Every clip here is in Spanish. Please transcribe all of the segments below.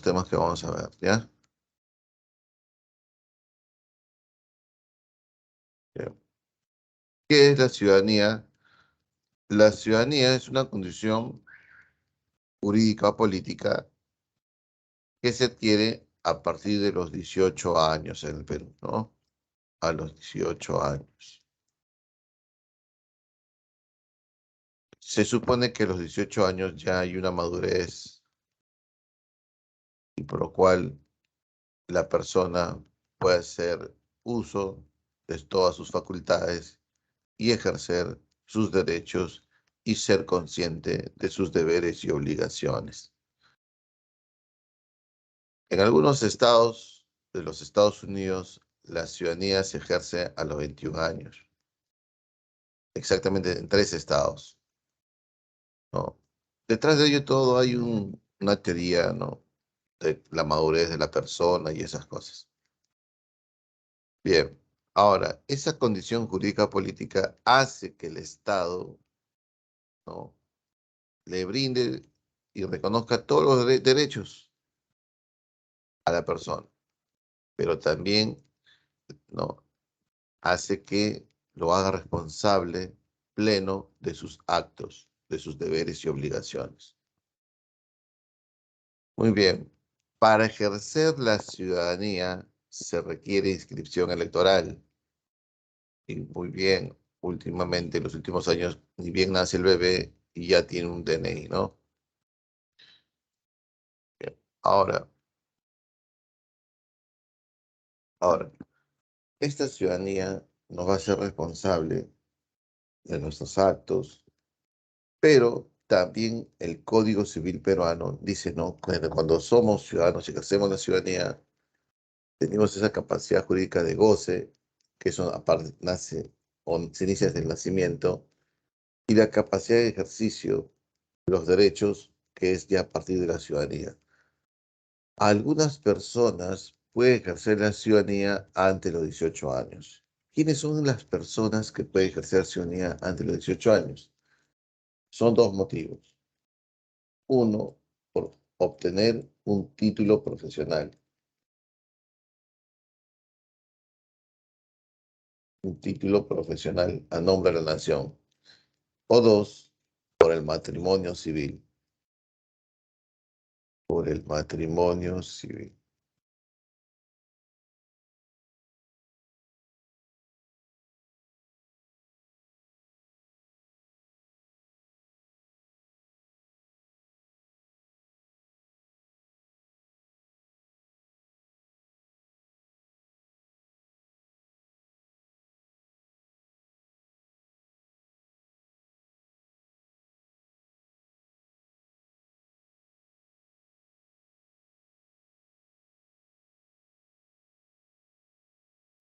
temas que vamos a ver, ¿ya? Bien. ¿Qué es la ciudadanía? La ciudadanía es una condición jurídica o política que se adquiere a partir de los 18 años en el Perú, ¿no? A los 18 años. Se supone que a los 18 años ya hay una madurez y por lo cual la persona puede hacer uso de todas sus facultades y ejercer sus derechos y ser consciente de sus deberes y obligaciones. En algunos estados de los Estados Unidos, la ciudadanía se ejerce a los 21 años, exactamente en 3 estados, ¿no? Detrás de ello todo hay una teoría, ¿no? De la madurez de la persona y esas cosas. Bien, ahora, esa condición jurídica política hace que el Estado, ¿no? le brinde y reconozca todos los derechos a la persona, pero también, ¿no? hace que lo haga responsable pleno de sus actos, de sus deberes y obligaciones. Muy bien, para ejercer la ciudadanía se requiere inscripción electoral. Y muy bien, últimamente, en los últimos años, ni bien nace el bebé y ya tiene un DNI, ¿no? Bien. Ahora, esta ciudadanía nos va a ser responsable de nuestros actos, pero también el Código Civil peruano dice, ¿no? Cuando somos ciudadanos y ejercemos la ciudadanía, tenemos esa capacidad jurídica de goce, que eso aparte nace o se inicia desde el nacimiento, y la capacidad de ejercicio de los derechos, que es ya a partir de la ciudadanía. Algunas personas pueden ejercer la ciudadanía antes de los 18 años. ¿Quiénes son las personas que pueden ejercer ciudadanía antes de los 18 años? Son dos motivos. Uno, por obtener un título profesional. Un título profesional a nombre de la nación. O dos, por el matrimonio civil. Por el matrimonio civil.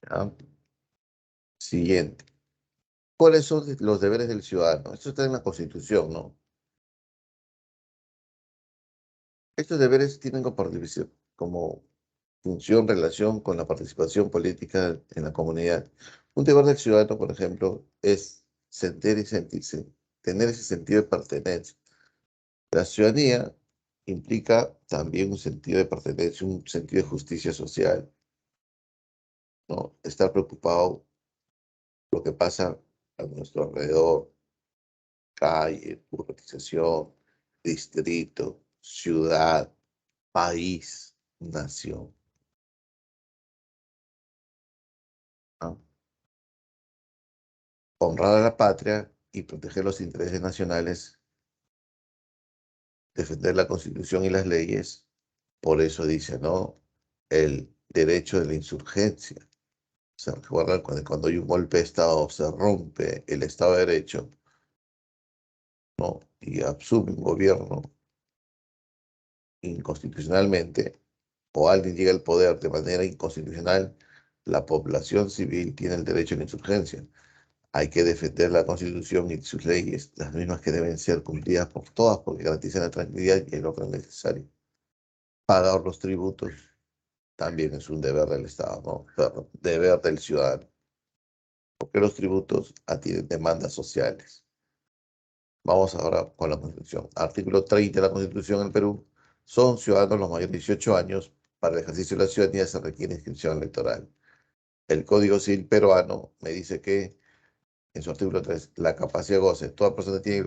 ¿Ya? Siguiente. ¿Cuáles son los deberes del ciudadano? Esto está en la Constitución, ¿no? Estos deberes tienen como función relación con la participación política en la comunidad. Un deber del ciudadano, por ejemplo, es sentir y sentirse, tener ese sentido de pertenencia. La ciudadanía implica también un sentido de pertenencia, un sentido de justicia social, ¿no? Estar preocupado por lo que pasa a nuestro alrededor, calle, urbanización, distrito, ciudad, país, nación, ¿no? Honrar a la patria y proteger los intereses nacionales, defender la Constitución y las leyes. Por eso dice, ¿no? El derecho de la insurgencia. Se recuerda cuando hay un golpe de Estado, se rompe el Estado de Derecho, ¿no? Y asume un gobierno inconstitucionalmente, o alguien llega al poder de manera inconstitucional, la población civil tiene el derecho a la insurgencia. Hay que defender la Constitución y sus leyes, las mismas que deben ser cumplidas por todas porque garantizan la tranquilidad y el orden necesario. Pagar los tributos también es un deber del Estado, ¿no? Perdón, deber del ciudadano, porque los tributos atienden demandas sociales. Vamos ahora con la Constitución. Artículo 30 de la Constitución del Perú son ciudadanos los mayores de 18 años. Para el ejercicio de la ciudadanía se requiere inscripción electoral. El Código Civil peruano me dice que, en su artículo 3, la capacidad de goce, toda persona tiene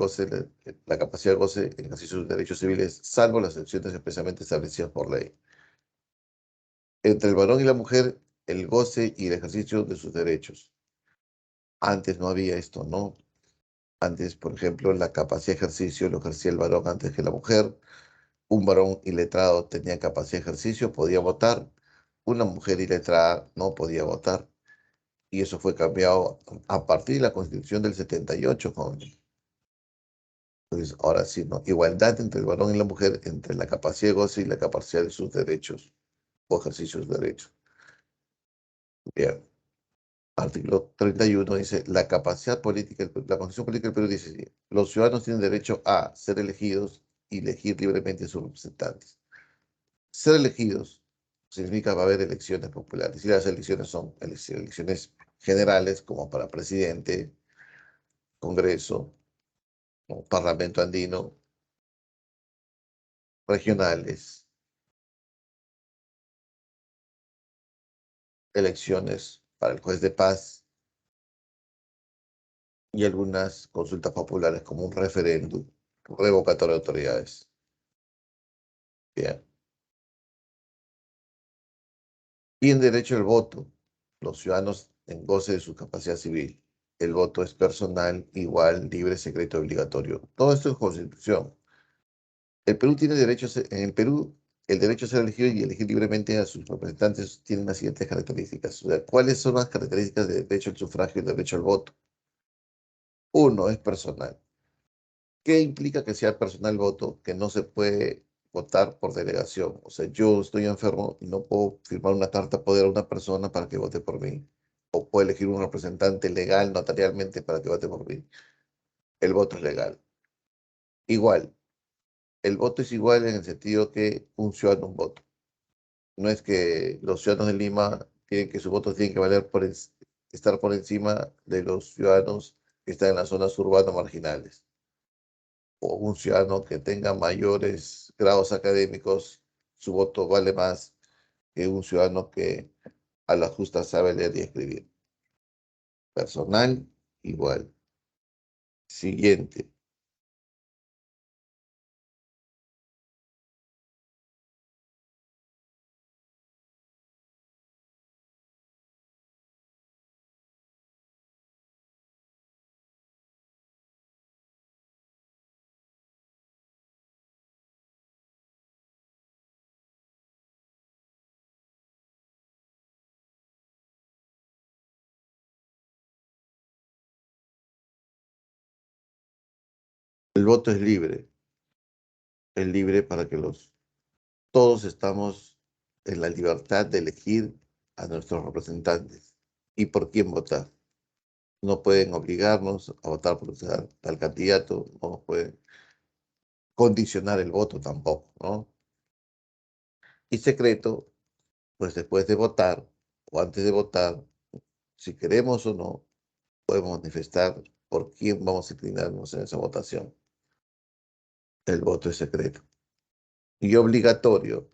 la capacidad de goce en ejercicio de sus derechos civiles, salvo las excepciones expresamente establecidas por ley. Entre el varón y la mujer, el goce y el ejercicio de sus derechos. Antes no había esto, ¿no? Antes, por ejemplo, la capacidad de ejercicio lo ejercía el varón antes que la mujer. Un varón iletrado tenía capacidad de ejercicio, podía votar. Una mujer iletrada no podía votar. Y eso fue cambiado a partir de la Constitución del 78, jóvenes. Entonces, ahora sí, ¿no? Igualdad entre el varón y la mujer, entre la capacidad de goce y la capacidad de sus derechos o ejercicio de sus derechos. Bien. Artículo 31 dice, la capacidad política, la Constitución Política del Perú dice, así, los ciudadanos tienen derecho a ser elegidos y elegir libremente a sus representantes. Ser elegidos significa va a haber elecciones populares, y las elecciones son elecciones generales, como para presidente, Congreso, o Parlamento andino, regionales, elecciones para el juez de paz y algunas consultas populares como un referéndum revocatorio de autoridades. Bien. Tienen derecho al voto los ciudadanos en goce de su capacidad civil. El voto es personal, igual, libre, secreto, obligatorio. Todo esto es constitución. El Perú tiene derechos, en el Perú, el derecho a ser elegido y elegir libremente a sus representantes tiene las siguientes características. O sea, ¿cuáles son las características del derecho al sufragio y del derecho al voto? Uno, es personal. ¿Qué implica que sea personal el voto? Que no se puede votar por delegación. O sea, yo estoy enfermo y no puedo firmar una carta poder a una persona para que vote por mí. O puedo elegir un representante legal, notarialmente, para que vote por mí. El voto es legal. Igual, el voto es igual en el sentido que un ciudadano un voto. No es que los ciudadanos de Lima tienen que sus votos tienen que valer estar por encima de los ciudadanos que están en las zonas urbanas marginales. O un ciudadano que tenga mayores grados académicos, su voto vale más que un ciudadano que a la justa sabe leer y escribir. Personal, igual. Siguiente. El voto es libre para que todos estamos en la libertad de elegir a nuestros representantes y por quién votar. No pueden obligarnos a votar por tal candidato, no nos pueden condicionar el voto tampoco, ¿no? Y secreto, pues después de votar o antes de votar, si queremos o no, podemos manifestar por quién vamos a inclinarnos en esa votación. El voto es secreto. Y obligatorio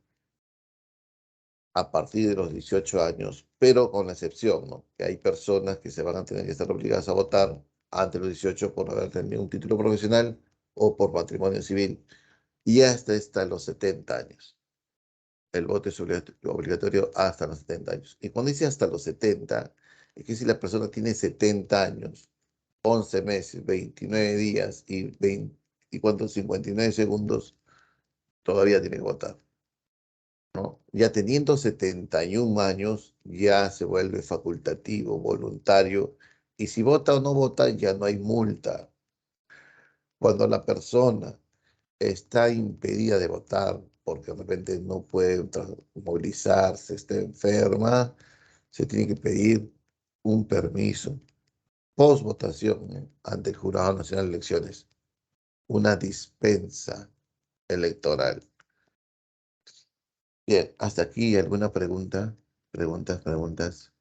a partir de los 18 años, pero con la excepción, ¿no? Que hay personas que se van a tener que estar obligadas a votar antes de los 18 por haber tenido un título profesional o por matrimonio civil, y hasta los 70 años. El voto es obligatorio hasta los 70 años. Y cuando dice hasta los 70, es que si la persona tiene 70 años, 11 meses, 29 días y 20, ¿y cuántos? 59 segundos, todavía tiene que votar, ¿no? Ya teniendo 71 años, ya se vuelve facultativo, voluntario, y si vota o no vota, ya no hay multa. Cuando la persona está impedida de votar porque de repente no puede movilizarse, está enferma, se tiene que pedir un permiso post votación, ante el Jurado Nacional de Elecciones, una dispensa electoral. Bien, hasta aquí alguna pregunta, preguntas.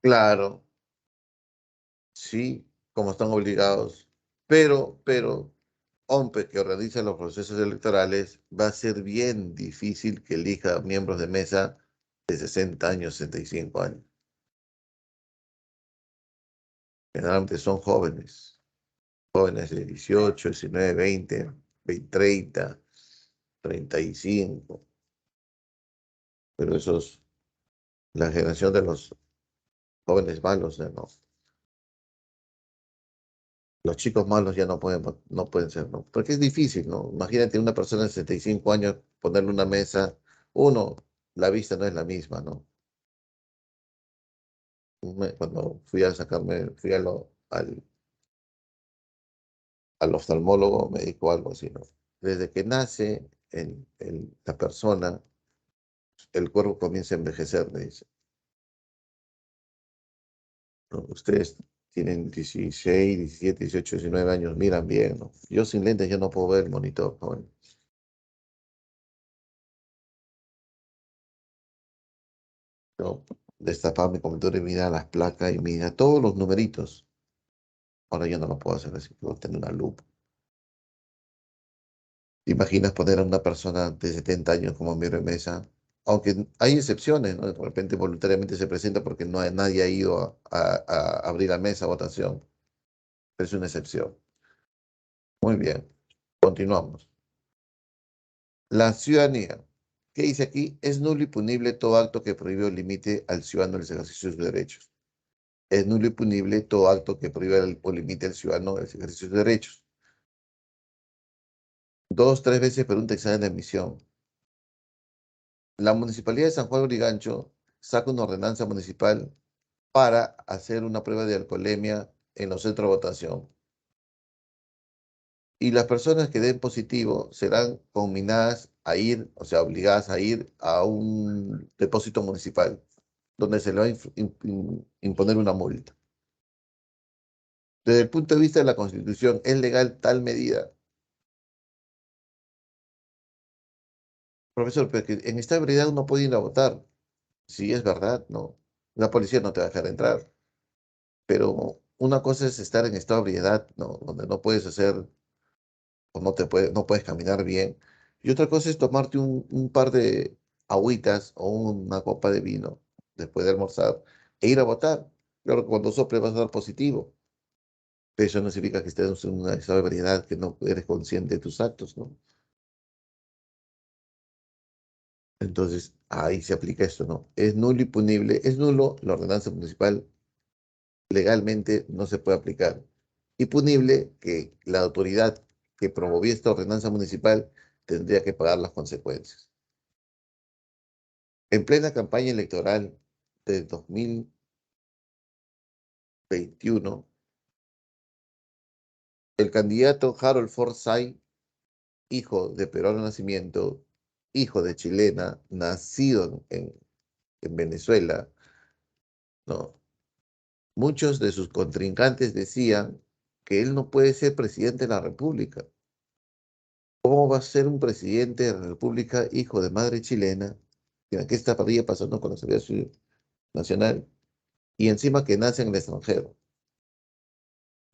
Claro, sí, como están obligados, pero, OMPE que organiza los procesos electorales va a ser bien difícil que elija miembros de mesa de 60 años, 65 años. Generalmente son jóvenes, jóvenes de 18, 19, 20, 20, 30, 35, pero esos, la generación de los jóvenes malos, ya no. Los chicos malos ya no pueden ser, ¿no? Porque es difícil, ¿no? Imagínate una persona de 65 años, ponerle una mesa, uno, la vista no es la misma, ¿no? Cuando fui a sacarme, al oftalmólogo, me dijo algo así, ¿no? Desde que nace la persona, el cuerpo comienza a envejecer, me dice. ¿No? Ustedes tienen 16, 17, 18, 19 años, miran bien, ¿no? Yo sin lentes, yo no puedo ver el monitor, ¿no? Yo destapaba mi computadora y mira las placas y mira todos los numeritos. Ahora yo no lo puedo hacer así, puedo tener una lupa. ¿Te imaginas poner a una persona de 70 años como miembro de mesa? Aunque hay excepciones, ¿no? De repente voluntariamente se presenta porque nadie ha ido a abrir la mesa a votación. Pero es una excepción. Muy bien, continuamos. La ciudadanía. ¿Qué dice aquí? Es nulo y punible todo acto que prohíbe o limite al ciudadano el ejercicio de sus derechos. Es nulo y punible todo acto que prohíba o limite al ciudadano el ejercicio de sus derechos. Dos, tres veces por un examen de admisión. La Municipalidad de San Juan de Lurigancho saca una ordenanza municipal para hacer una prueba de alcoholemia en los centros de votación. Y las personas que den positivo serán conminadas a ir, o sea, obligadas a ir a un depósito municipal, donde se le va a imponer una multa. Desde el punto de vista de la Constitución, ¿es legal tal medida? Profesor, pero que en esta ebriedad uno puede ir a votar. Sí, es verdad, no. La policía no te va a dejar entrar. Pero una cosa es estar en estado de ebriedad, ¿no? Donde no puedes hacer o no puedes caminar bien. Y otra cosa es tomarte un par de agüitas o una copa de vino después de almorzar e ir a votar. Claro que cuando soples vas a dar positivo. Pero eso no significa que estés en un estado de ebriedad, que no eres consciente de tus actos, ¿no? Entonces, ahí se aplica esto, ¿no? Es nulo y punible. Es nulo la ordenanza municipal, legalmente no se puede aplicar. Y punible que la autoridad que promovió esta ordenanza municipal tendría que pagar las consecuencias. En plena campaña electoral de 2021, el candidato Harold Forsyth, hijo de peruano nacimiento, hijo de chilena, nacido en Venezuela, ¿no? Muchos de sus contrincantes decían que él no puede ser presidente de la República. ¿Cómo va a ser un presidente de la República, hijo de madre chilena? ¿Qué estaría pasando con la seguridad nacional? Y encima que nace en el extranjero.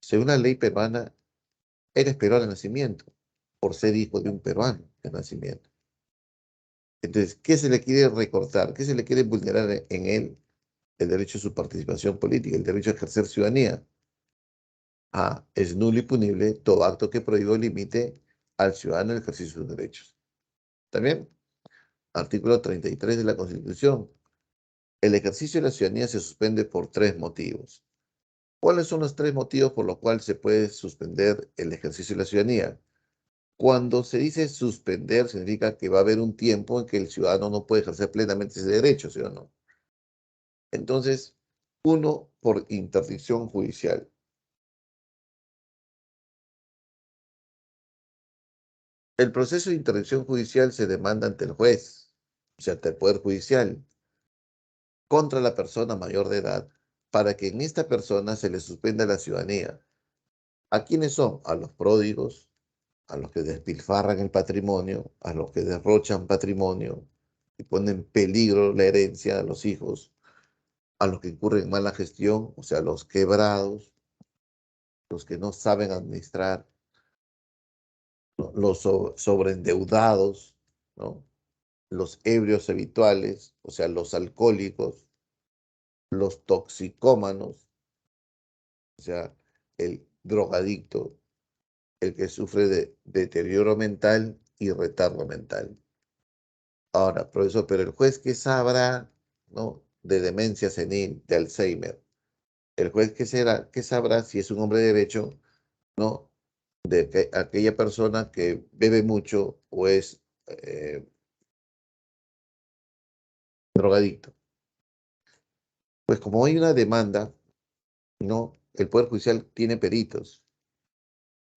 Según la ley peruana, eres peruano de nacimiento, por ser hijo de un peruano de nacimiento. Entonces, ¿qué se le quiere recortar? ¿Qué se le quiere vulnerar en él? El derecho a su participación política, el derecho a ejercer ciudadanía. Ah, es nulo y punible todo acto que prohíba o limite al ciudadano el ejercicio de sus derechos. También, artículo 33 de la Constitución. El ejercicio de la ciudadanía se suspende por tres motivos. ¿Cuáles son los tres motivos por los cuales se puede suspender el ejercicio de la ciudadanía? Cuando se dice suspender, significa que va a haber un tiempo en que el ciudadano no puede ejercer plenamente ese derecho, ¿sí o no? Entonces, uno, por interdicción judicial. El proceso de interdicción judicial se demanda ante el juez, o sea, ante el Poder Judicial, contra la persona mayor de edad, para que en esta persona se le suspenda la ciudadanía. ¿A quiénes son? A los pródigos, a los que despilfarran el patrimonio, a los que derrochan patrimonio y ponen en peligro la herencia a los hijos, a los que incurren en mala gestión, o sea, los quebrados, los que no saben administrar, ¿no? Los sobreendeudados, ¿no? Los ebrios habituales, o sea, los alcohólicos, los toxicómanos, o sea, el drogadicto, el que sufre de deterioro mental y retardo mental. Ahora, profesor, pero el juez, ¿qué sabrá, no? De demencia senil, de Alzheimer. El juez, ¿qué sabrá si es un hombre de derecho, no? De que aquella persona que bebe mucho o es drogadicto. Pues como hay una demanda, ¿no? El Poder Judicial tiene peritos.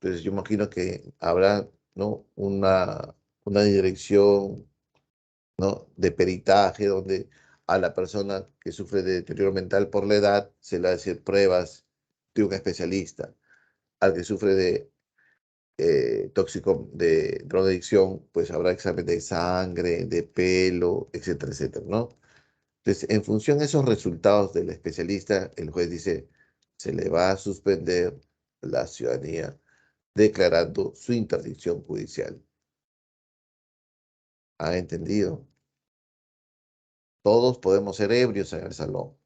Entonces yo imagino que habrá, ¿no? Una dirección, ¿no? De peritaje donde a la persona que sufre de deterioro mental por la edad se le va a hacer pruebas de un especialista. Al que sufre de tóxico, de drogadicción, pues habrá examen de sangre, de pelo, etcétera, etcétera, ¿no? Entonces, en función de esos resultados del especialista, el juez dice, se le va a suspender la ciudadanía declarando su interdicción judicial. ¿Ha entendido? Todos podemos ser ebrios en el salón,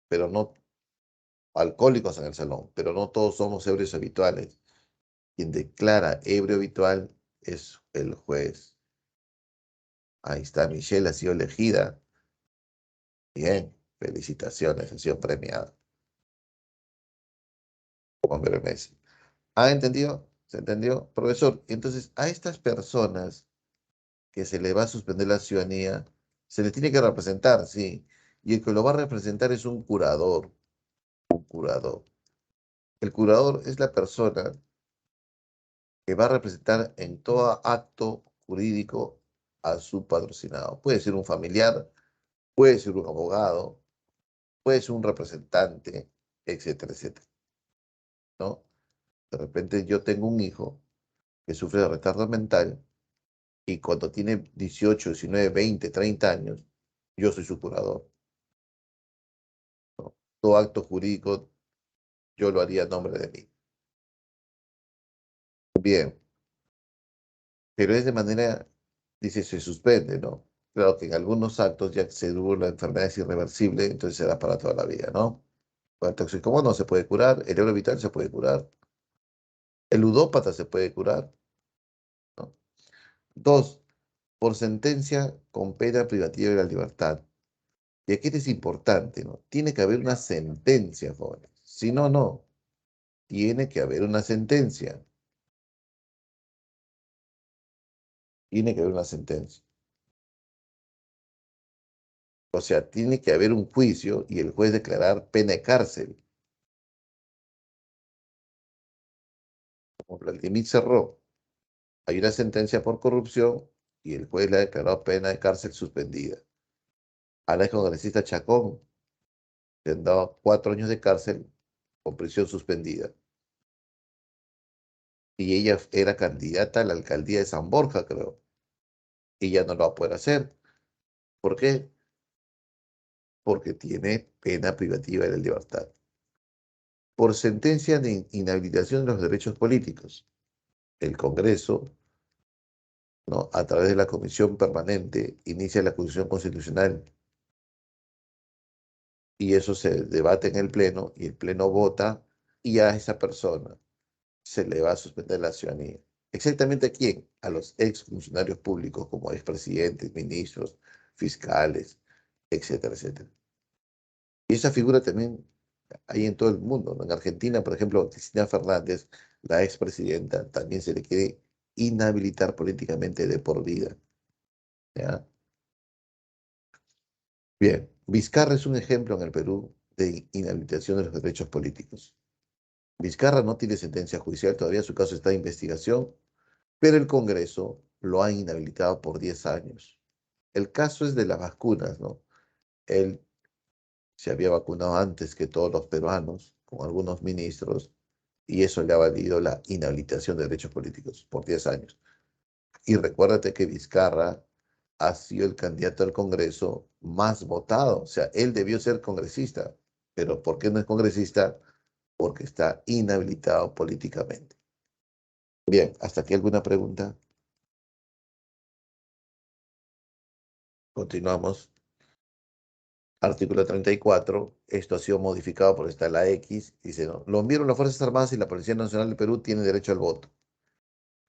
pero no alcohólicos en el salón, pero no todos somos ebrios habituales. Quien declara ebrio habitual es el juez. Ahí está, Michelle ha sido elegida. Bien, felicitaciones, ha sido premiada como hombre Messi. ¿Ha entendido? ¿Se entendió? Profesor, entonces a estas personas que se le va a suspender la ciudadanía, se les tiene que representar, sí. Y el que lo va a representar es un curador, un curador. El curador es la persona que va a representar en todo acto jurídico a su patrocinado. Puede ser un familiar, puede ser un abogado, puede ser un representante, etcétera, etcétera, ¿no? De repente yo tengo un hijo que sufre de retardo mental y cuando tiene 18, 19, 20, 30 años, yo soy su curador, ¿no? Todo acto jurídico yo lo haría a nombre de mí. Bien, pero es de manera, dice, se suspende, ¿no? Claro que en algunos actos ya que se tuvo la enfermedad es irreversible, entonces se da para toda la vida, ¿no? El toxicómano no se puede curar, el euro vital se puede curar, el ludópata se puede curar, ¿no? Dos, por sentencia con pena privativa de la libertad. Y aquí es importante, ¿no? Tiene que haber una sentencia, jóvenes. Si no, no. Tiene que haber una sentencia. Tiene que haber una sentencia. O sea, tiene que haber un juicio y el juez declarar pena de cárcel. Como Vladimir Cerró, hay una sentencia por corrupción y el juez le ha declarado pena de cárcel suspendida. A la congresista Chacón le han dado 4 años de cárcel con prisión suspendida. Y ella era candidata a la alcaldía de San Borja, creo. Y ya no lo va a poder hacer. ¿Por qué? Porque tiene pena privativa de la libertad. Por sentencia de inhabilitación de los derechos políticos, el Congreso, ¿no? A través de la Comisión Permanente, inicia la acusación constitucional y eso se debate en el Pleno y el Pleno vota y a esa persona se le va a suspender la ciudadanía. ¿Exactamente a quién? A los exfuncionarios públicos como expresidentes, ministros, fiscales, etcétera, etcétera. Y esa figura también hay en todo el mundo, ¿no? En Argentina, por ejemplo, Cristina Fernández, la expresidenta, también se le quiere inhabilitar políticamente de por vida, ¿ya? Bien, Vizcarra es un ejemplo en el Perú de inhabilitación de los derechos políticos. Vizcarra no tiene sentencia judicial, todavía su caso está en investigación, pero el Congreso lo ha inhabilitado por 10 años. El caso es de las vacunas, ¿no? Él se había vacunado antes que todos los peruanos, con algunos ministros, y eso le ha valido la inhabilitación de derechos políticos por 10 años. Y recuérdate que Vizcarra ha sido el candidato al Congreso más votado. O sea, él debió ser congresista. Pero ¿por qué no es congresista? Porque está inhabilitado políticamente. Bien, ¿hasta aquí alguna pregunta? Continuamos. Artículo 34. Esto ha sido modificado por esta la X. Dice, ¿no? Los miembros de las Fuerzas Armadas y la Policía Nacional del Perú tienen derecho al voto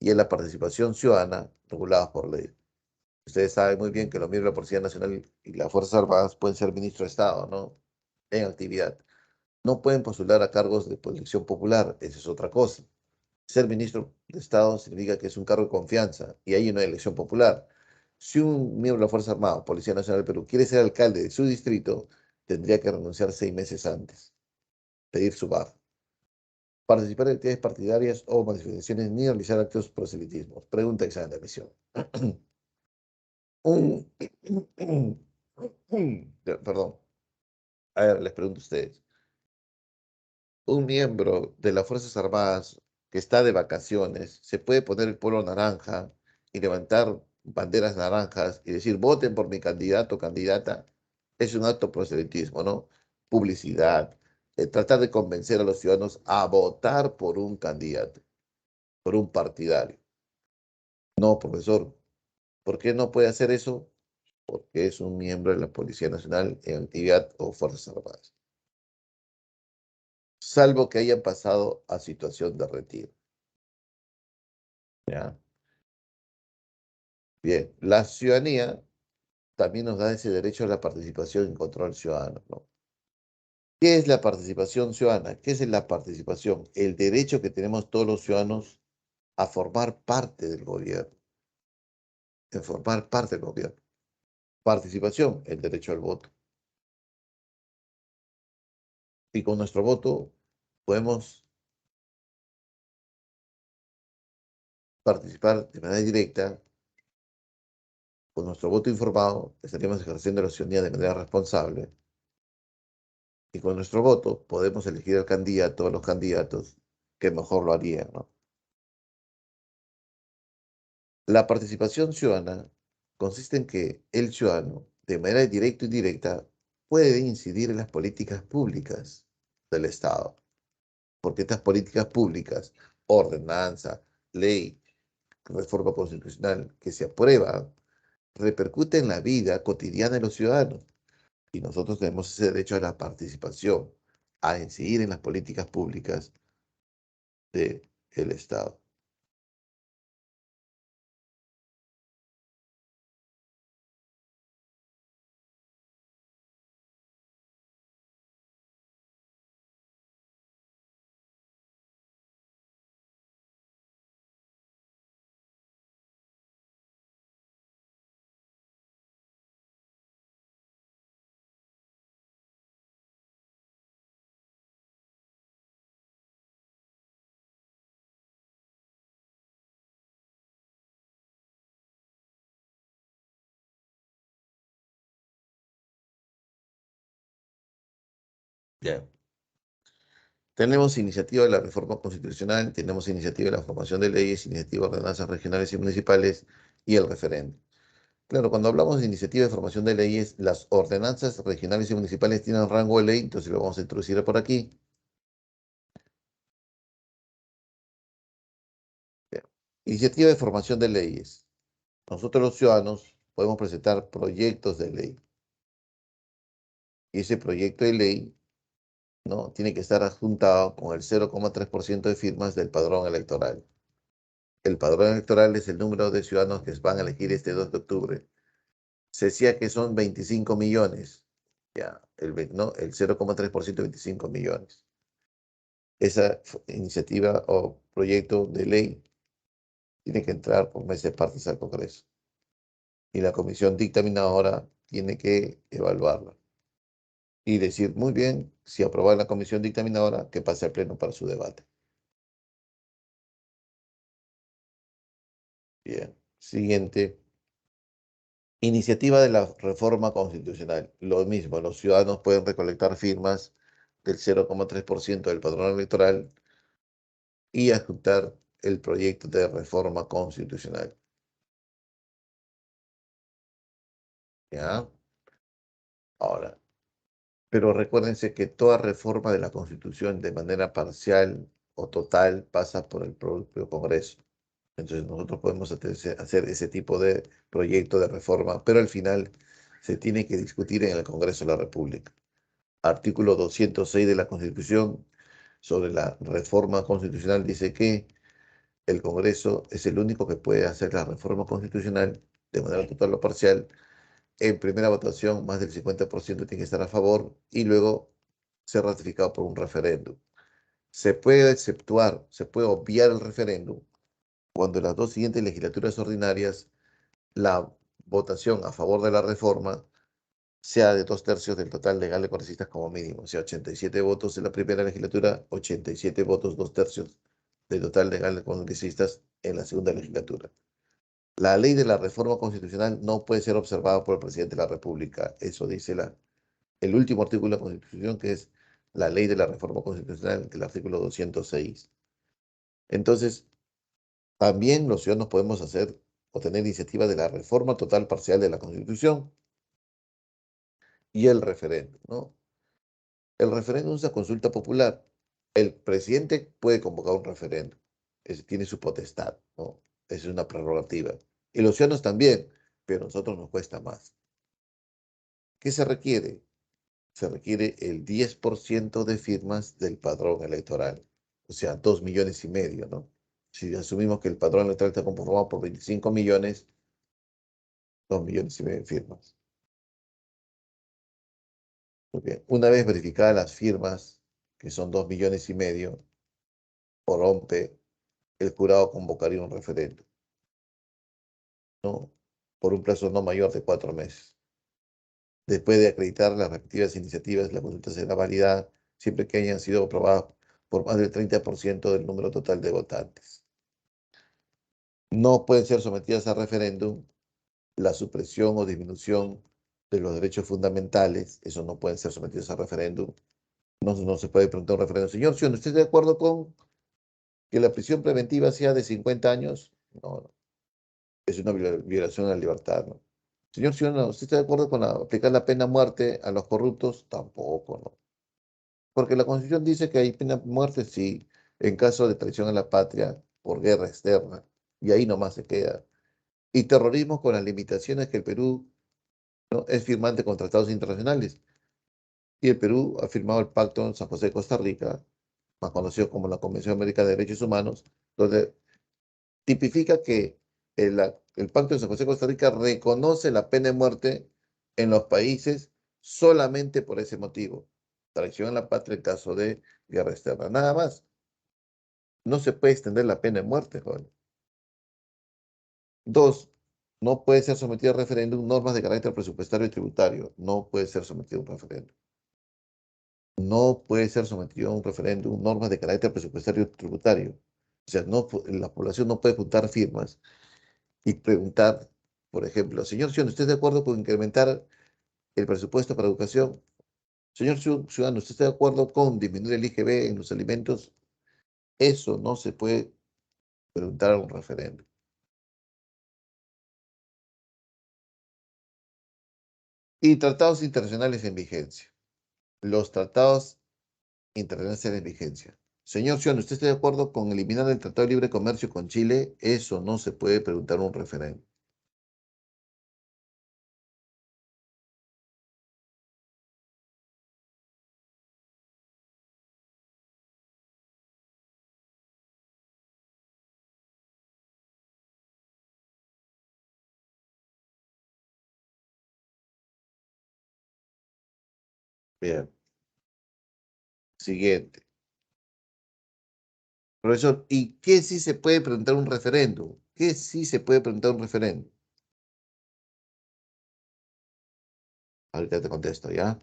y a la participación ciudadana regulados por ley. Ustedes saben muy bien que los miembros de la Policía Nacional y las Fuerzas Armadas pueden ser ministros de Estado, ¿no? En actividad. No pueden postular a cargos de elección popular, esa es otra cosa. Ser ministro de Estado significa que es un cargo de confianza y hay una elección popular. Si un miembro de la Fuerza Armada, Policía Nacional del Perú, quiere ser alcalde de su distrito, tendría que renunciar 6 meses antes, pedir su baja. Participar en actividades partidarias o manifestaciones ni realizar actos de proselitismo. Pregunta examen de admisión. Un, perdón, a ver, les pregunto a ustedes. Un miembro de las Fuerzas Armadas que está de vacaciones se puede poner el polo naranja y levantar banderas naranjas y decir, voten por mi candidato o candidata. Es un acto de proselitismo, ¿no? Publicidad, tratar de convencer a los ciudadanos a votar por un candidato, por un partidario. No, profesor, ¿por qué no puede hacer eso? Porque es un miembro de la Policía Nacional en actividad o Fuerzas Armadas, salvo que hayan pasado a situación de retiro. ¿Ya? Bien, la ciudadanía también nos da ese derecho a la participación y control ciudadano, ¿no? ¿Qué es la participación ciudadana? ¿Qué es la participación? El derecho que tenemos todos los ciudadanos a formar parte del gobierno, en formar parte del gobierno. Participación, el derecho al voto. Y con nuestro voto podemos participar de manera directa. Con nuestro voto informado estaríamos ejerciendo la ciudadanía de manera responsable. Y con nuestro voto podemos elegir al candidato o los candidatos que mejor lo harían, ¿no? La participación ciudadana consiste en que el ciudadano, de manera directa o indirecta, puede incidir en las políticas públicas del Estado, porque estas políticas públicas, ordenanza, ley, reforma constitucional que se aprueba, repercuten en la vida cotidiana de los ciudadanos. Y nosotros tenemos ese derecho a la participación, a incidir en las políticas públicas del Estado. Bien. Tenemos iniciativa de la reforma constitucional, tenemos iniciativa de la formación de leyes, iniciativa de ordenanzas regionales y municipales y el referendo. Claro, cuando hablamos de iniciativa de formación de leyes, las ordenanzas regionales y municipales tienen rango de ley, entonces lo vamos a introducir por aquí. Bien. Iniciativa de formación de leyes. Nosotros los ciudadanos podemos presentar proyectos de ley. Y ese proyecto de ley, ¿no? Tiene que estar adjuntado con el 0,3% de firmas del padrón electoral. El padrón electoral es el número de ciudadanos que van a elegir este 2 de octubre. Se decía que son 25 millones. Ya, ¿no? El 0,3% de 25 millones. Esa iniciativa o proyecto de ley tiene que entrar por meses partes al Congreso. Y la comisión dictaminadora tiene que evaluarla y decir, muy bien, si aprobar la comisión dictaminadora, que pase al Pleno para su debate. Bien. Siguiente. Iniciativa de la reforma constitucional. Lo mismo, los ciudadanos pueden recolectar firmas del 0,3% del padrón electoral y adjuntar el proyecto de reforma constitucional. ¿ya? Ahora, pero recuérdense que toda reforma de la Constitución de manera parcial o total pasa por el propio Congreso. Entonces nosotros podemos hacer ese tipo de proyecto de reforma, pero al final se tiene que discutir en el Congreso de la República. Artículo 206 de la Constitución sobre la reforma constitucional dice que el Congreso es el único que puede hacer la reforma constitucional de manera total o parcial. En primera votación, más del 50% tiene que estar a favor y luego ser ratificado por un referéndum. Se puede exceptuar, se puede obviar el referéndum cuando en las dos siguientes legislaturas ordinarias la votación a favor de la reforma sea de 2/3 del total legal de congresistas como mínimo, o sea, 87 votos en la primera legislatura, 87 votos, 2/3 del total legal de congresistas en la segunda legislatura. La ley de la reforma constitucional no puede ser observada por el presidente de la República. Eso dice el último artículo de la Constitución, que es la ley de la reforma constitucional, el artículo 206. Entonces, también los ciudadanos podemos hacer o tener iniciativa de la reforma total parcial de la Constitución y el referéndum, ¿no? El referéndum es una consulta popular. El presidente puede convocar un referéndum. Tiene su potestad, ¿no? Es una prerrogativa. Y los ciudadanos también, pero a nosotros nos cuesta más. ¿Qué se requiere? Se requiere el 10% de firmas del padrón electoral, o sea, 2,5 millones, ¿no? Si asumimos que el padrón electoral está conformado por 25 millones, 2,5 millones de firmas. Muy bien. Una vez verificadas las firmas, que son 2,5 millones, por OMPE, el jurado convocaría un referéndum, ¿no? Por un plazo no mayor de 4 meses. Después de acreditar las respectivas iniciativas, la consulta será válida siempre que hayan sido aprobadas por más del 30% del número total de votantes. No pueden ser sometidas a referéndum la supresión o disminución de los derechos fundamentales, eso no pueden ser sometidos a referéndum. No se puede preguntar un referéndum. Señor, si ¿usted está de acuerdo con que la prisión preventiva sea de 50 años? No, es una violación a la libertad, ¿no? Señor ciudadano, ¿usted está de acuerdo con aplicar la pena de muerte a los corruptos? Tampoco, ¿no? Porque la Constitución dice que hay pena de muerte, sí, en caso de traición a la patria por guerra externa, y ahí nomás se queda. Y terrorismo con las limitaciones que el Perú, ¿no?, es firmante con tratados internacionales. Y el Perú ha firmado el Pacto en San José de Costa Rica, más conocido como la Convención Americana de Derechos Humanos, donde tipifica que el Pacto de San José de Costa Rica reconoce la pena de muerte en los países solamente por ese motivo. Traición a la patria en caso de guerra externa. Nada más. No se puede extender la pena de muerte, joven. Dos, no puede ser sometido a referéndum normas de carácter presupuestario y tributario. No puede ser sometido a un referéndum. No puede ser sometido a un referéndum normas de carácter presupuestario y tributario. O sea, la población no puede juntar firmas y preguntar, por ejemplo, señor ciudadano, ¿usted está de acuerdo con incrementar el presupuesto para educación? Señor ciudadano, ¿usted está de acuerdo con disminuir el IGB en los alimentos? Eso no se puede preguntar a un referéndum. Y tratados internacionales en vigencia. Los tratados internacionales en vigencia. Señor ciudadano, ¿usted está de acuerdo con eliminar el Tratado de Libre Comercio con Chile? Eso no se puede preguntar a un referéndum. Bien, siguiente. Profesor, ¿y qué sí se puede preguntar un referéndum? ¿Qué sí se puede preguntar un referéndum? Ahorita te contesto, ¿ya?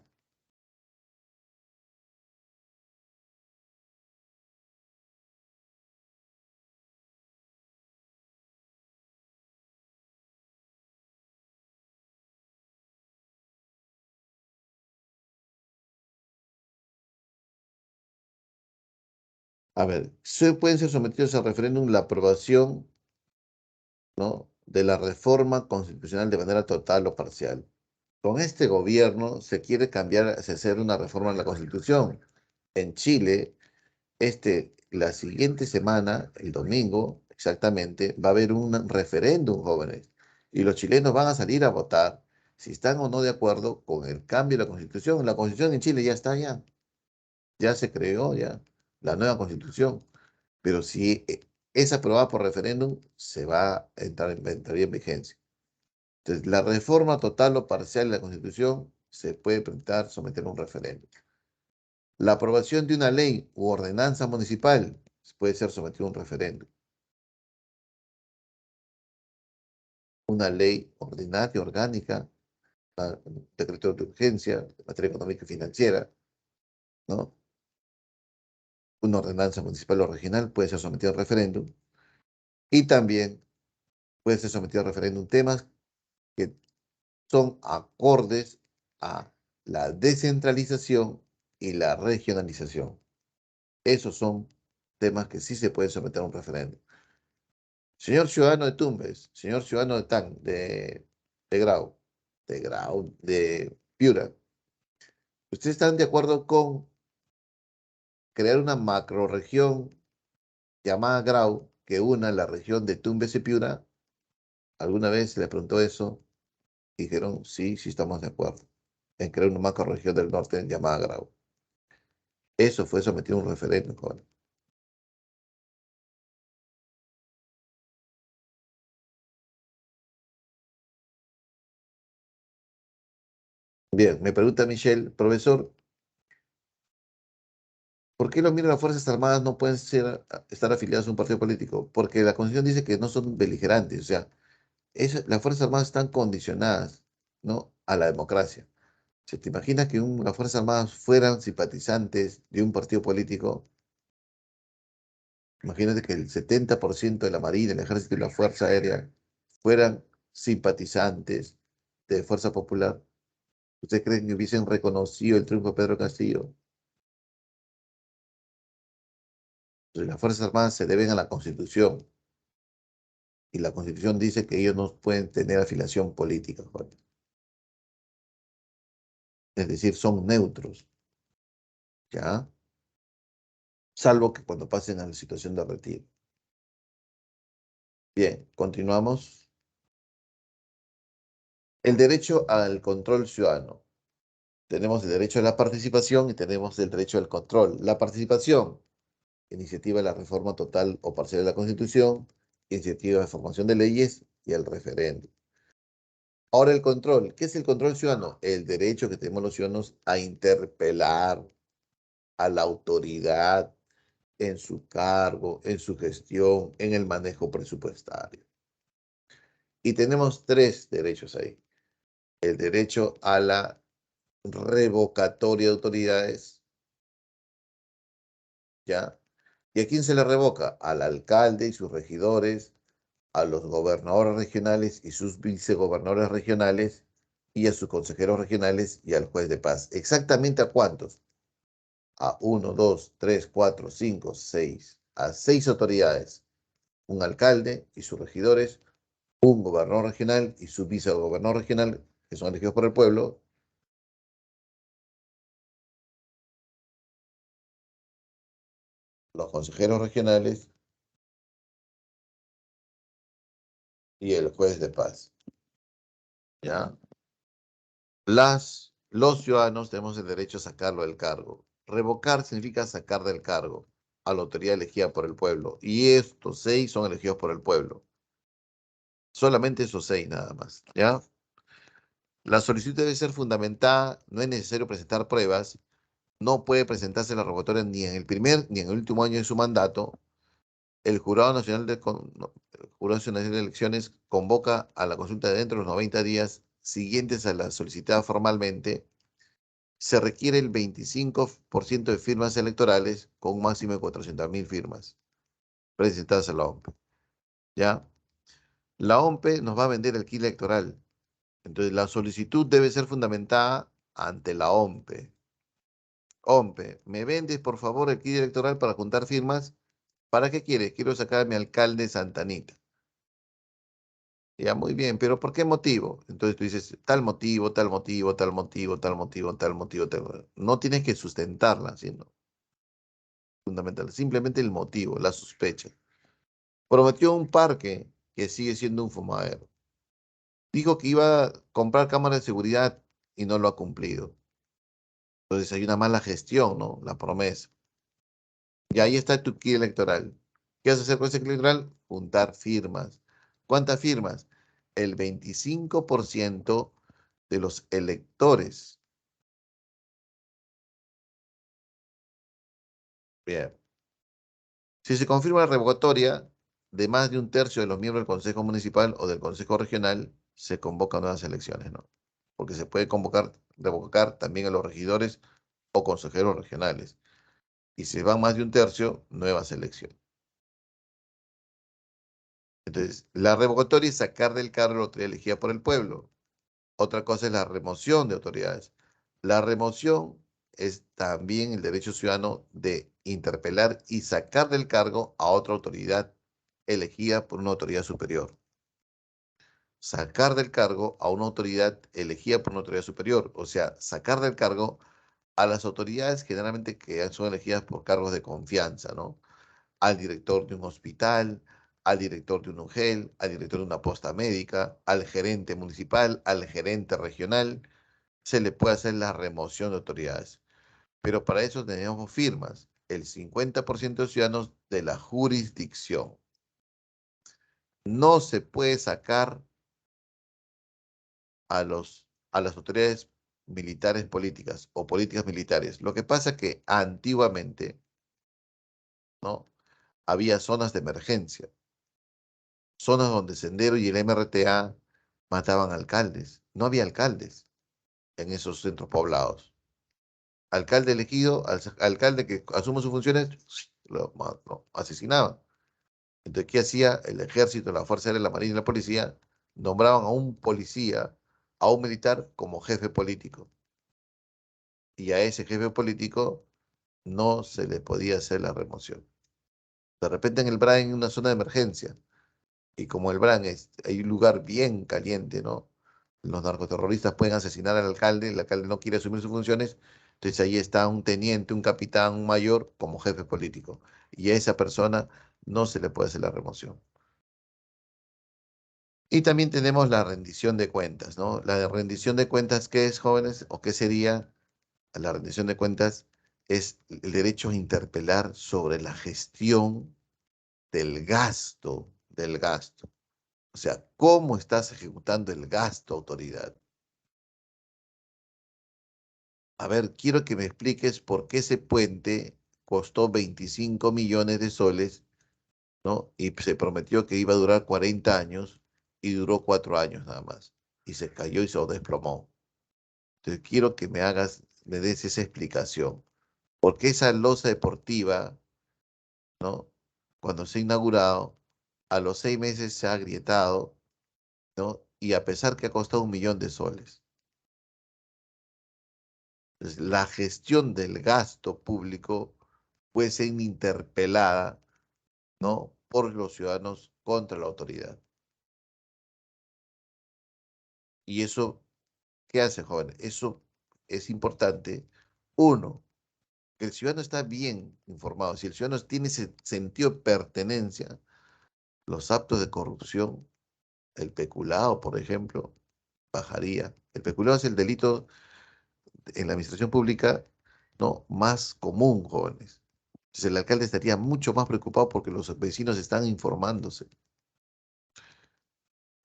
A ver, se pueden ser sometidos a referéndum la aprobación, ¿no?, de la reforma constitucional de manera total o parcial. Con este gobierno se quiere cambiar, se hacer una reforma en la Constitución. En Chile, la siguiente semana, el domingo exactamente, va a haber un referéndum, jóvenes, y los chilenos van a salir a votar si están o no de acuerdo con el cambio de la Constitución. La Constitución en Chile ya está, ya se creó, ya, la nueva Constitución. Pero si es aprobada por referéndum, se va a entraría en vigencia. Entonces, la reforma total o parcial de la Constitución se puede presentar, someter a un referéndum. La aprobación de una ley u ordenanza municipal puede ser sometida a un referéndum. Una ley ordinaria, orgánica, un decreto de urgencia en materia económica y financiera, ¿no? Una ordenanza municipal o regional puede ser sometida a referéndum y también puede ser sometida a referéndum temas que son acordes a la descentralización y la regionalización. Esos son temas que sí se pueden someter a un referéndum. Señor ciudadano de Tumbes, señor ciudadano de de Grau, de Piura, ¿ustedes están de acuerdo con crear una macrorregión llamada Grau que una la región de Tumbes y Piura? ¿Alguna vez se le preguntó eso? Dijeron, sí, sí estamos de acuerdo en crear una macrorregión del norte llamada Grau. Eso fue sometido a un referéndum, joven. Bien, me pregunta Michelle, profesor, ¿por qué los miembros de las Fuerzas Armadas no pueden estar afiliados a un partido político? Porque la Constitución dice que no son beligerantes, o sea, las Fuerzas Armadas están condicionadas, ¿no?, a la democracia. Si te imaginas que las Fuerzas Armadas fueran simpatizantes de un partido político, imagínate que el 70% de la Marina, el Ejército y la Fuerza Aérea fueran simpatizantes de Fuerza Popular. ¿Ustedes creen que hubiesen reconocido el triunfo de Pedro Castillo? Entonces, las Fuerzas Armadas se deben a la Constitución y la Constitución dice que ellos no pueden tener afiliación política, Juan. Es decir, son neutros, ¿ya? Salvo que cuando pasen a la situación de retiro. Bien, continuamos. El derecho al control ciudadano. Tenemos el derecho a la participación y tenemos el derecho al control. La participación, iniciativa de la reforma total o parcial de la Constitución, iniciativa de formación de leyes y el referéndum. Ahora el control. ¿Qué es el control ciudadano? El derecho que tenemos los ciudadanos a interpelar a la autoridad en su cargo, en su gestión, en el manejo presupuestario. Y tenemos tres derechos ahí. El derecho a la revocatoria de autoridades, ¿ya? ¿Y a quién se le revoca? Al alcalde y sus regidores, a los gobernadores regionales y sus vicegobernadores regionales, y a sus consejeros regionales y al juez de paz. ¿Exactamente a cuántos? A uno, dos, tres, cuatro, cinco, seis. A seis autoridades. Un alcalde y sus regidores, un gobernador regional y su vicegobernador regional, que son elegidos por el pueblo, los consejeros regionales y el juez de paz. ¿Ya? Los ciudadanos tenemos el derecho a sacarlo del cargo. Revocar significa sacar del cargo a la autoridad elegida por el pueblo. Y estos seis son elegidos por el pueblo. Solamente esos seis nada más. ¿Ya? La solicitud debe ser fundamentada, no es necesario presentar pruebas, no puede presentarse la revocatoria ni en el primer ni en el último año de su mandato. El Jurado Nacional no, el Jurado Nacional de Elecciones convoca a la consulta dentro de los 90 días siguientes a la solicitada formalmente. Se requiere el 25% de firmas electorales con un máximo de 400.000 firmas presentadas a la OMP. ¿Ya? La OMP nos va a vender el kit electoral. Entonces, la solicitud debe ser fundamentada ante la OMP. OMP, ¿me vendes por favor el kit electoral para juntar firmas? ¿Para qué quieres? Quiero sacar a mi alcalde Santanita. Ya, muy bien, pero ¿por qué motivo? Entonces tú dices, tal motivo, tal motivo, tal motivo, tal motivo, tal motivo, tal... No tienes que sustentarla, sino fundamental. Simplemente el motivo, la sospecha. Prometió un parque que sigue siendo un fumadero. Dijo que iba a comprar cámaras de seguridad y no lo ha cumplido. Entonces hay una mala gestión, ¿no? La promesa. Y ahí está tu kit electoral. ¿Qué vas a hacer con ese kit electoral? Juntar firmas. ¿Cuántas firmas? El 25% de los electores. Bien. Si se confirma la revocatoria de más de un tercio de los miembros del Consejo Municipal o del Consejo Regional, se convocan nuevas elecciones, ¿no? Porque se puede convocar, revocar también a los regidores o consejeros regionales. Y si van más de un tercio, nuevas elecciones. Entonces, la revocatoria es sacar del cargo la autoridad elegida por el pueblo. Otra cosa es la remoción de autoridades. La remoción es también el derecho ciudadano de interpelar y sacar del cargo a otra autoridad elegida por una autoridad superior. Sacar del cargo a una autoridad elegida por una autoridad superior. O sea, sacar del cargo a las autoridades generalmente que son elegidas por cargos de confianza, ¿no? Al director de un hospital, al director de un UGEL, al director de una posta médica, al gerente municipal, al gerente regional, se le puede hacer la remoción de autoridades. Pero para eso tenemos firmas, el 50% de ciudadanos de la jurisdicción. No se puede sacar a las autoridades militares políticas o políticas militares. Lo que pasa es que antiguamente, ¿no? Había zonas de emergencia, zonas donde Sendero y el MRTA mataban alcaldes. No había alcaldes en esos centros poblados. Alcalde elegido, alcalde que asume sus funciones, lo asesinaban. Entonces, ¿qué hacía el ejército, la Fuerza Aérea, la Marina y la policía? Nombraban a un policía, a un militar como jefe político. Y a ese jefe político no se le podía hacer la remoción. De repente en el BRAN hay una zona de emergencia. Y como el BRAN hay un lugar bien caliente, ¿no? Los narcoterroristas pueden asesinar al alcalde, el alcalde no quiere asumir sus funciones, entonces ahí está un teniente, un capitán, un mayor como jefe político. Y a esa persona no se le puede hacer la remoción. Y también tenemos la rendición de cuentas, ¿no? La rendición de cuentas, ¿qué es, jóvenes? ¿O qué sería? La rendición de cuentas es el derecho a interpelar sobre la gestión del gasto, del gasto. O sea, ¿cómo estás ejecutando el gasto, autoridad? A ver, quiero que me expliques por qué ese puente costó 25 millones de soles, ¿no? Y se prometió que iba a durar 40 años y duró 4 años nada más. Y se cayó y se desplomó. Entonces quiero que me hagas, me des esa explicación. ¿Por qué esa losa deportiva, ¿no? Cuando se ha inaugurado, a los 6 meses se ha agrietado, ¿no? Y a pesar que ha costado 1 millón de soles. Entonces, la gestión del gasto público puede ser interpelada, ¿no? Por los ciudadanos contra la autoridad. Y eso, ¿qué hace, joven? Eso es importante. Uno, que el ciudadano está bien informado. Si el ciudadano tiene ese sentido de pertenencia, los actos de corrupción, el peculado, por ejemplo, bajaría. El peculado es el delito en la administración pública, ¿no? Más común, jóvenes. Entonces el alcalde estaría mucho más preocupado porque los vecinos están informándose.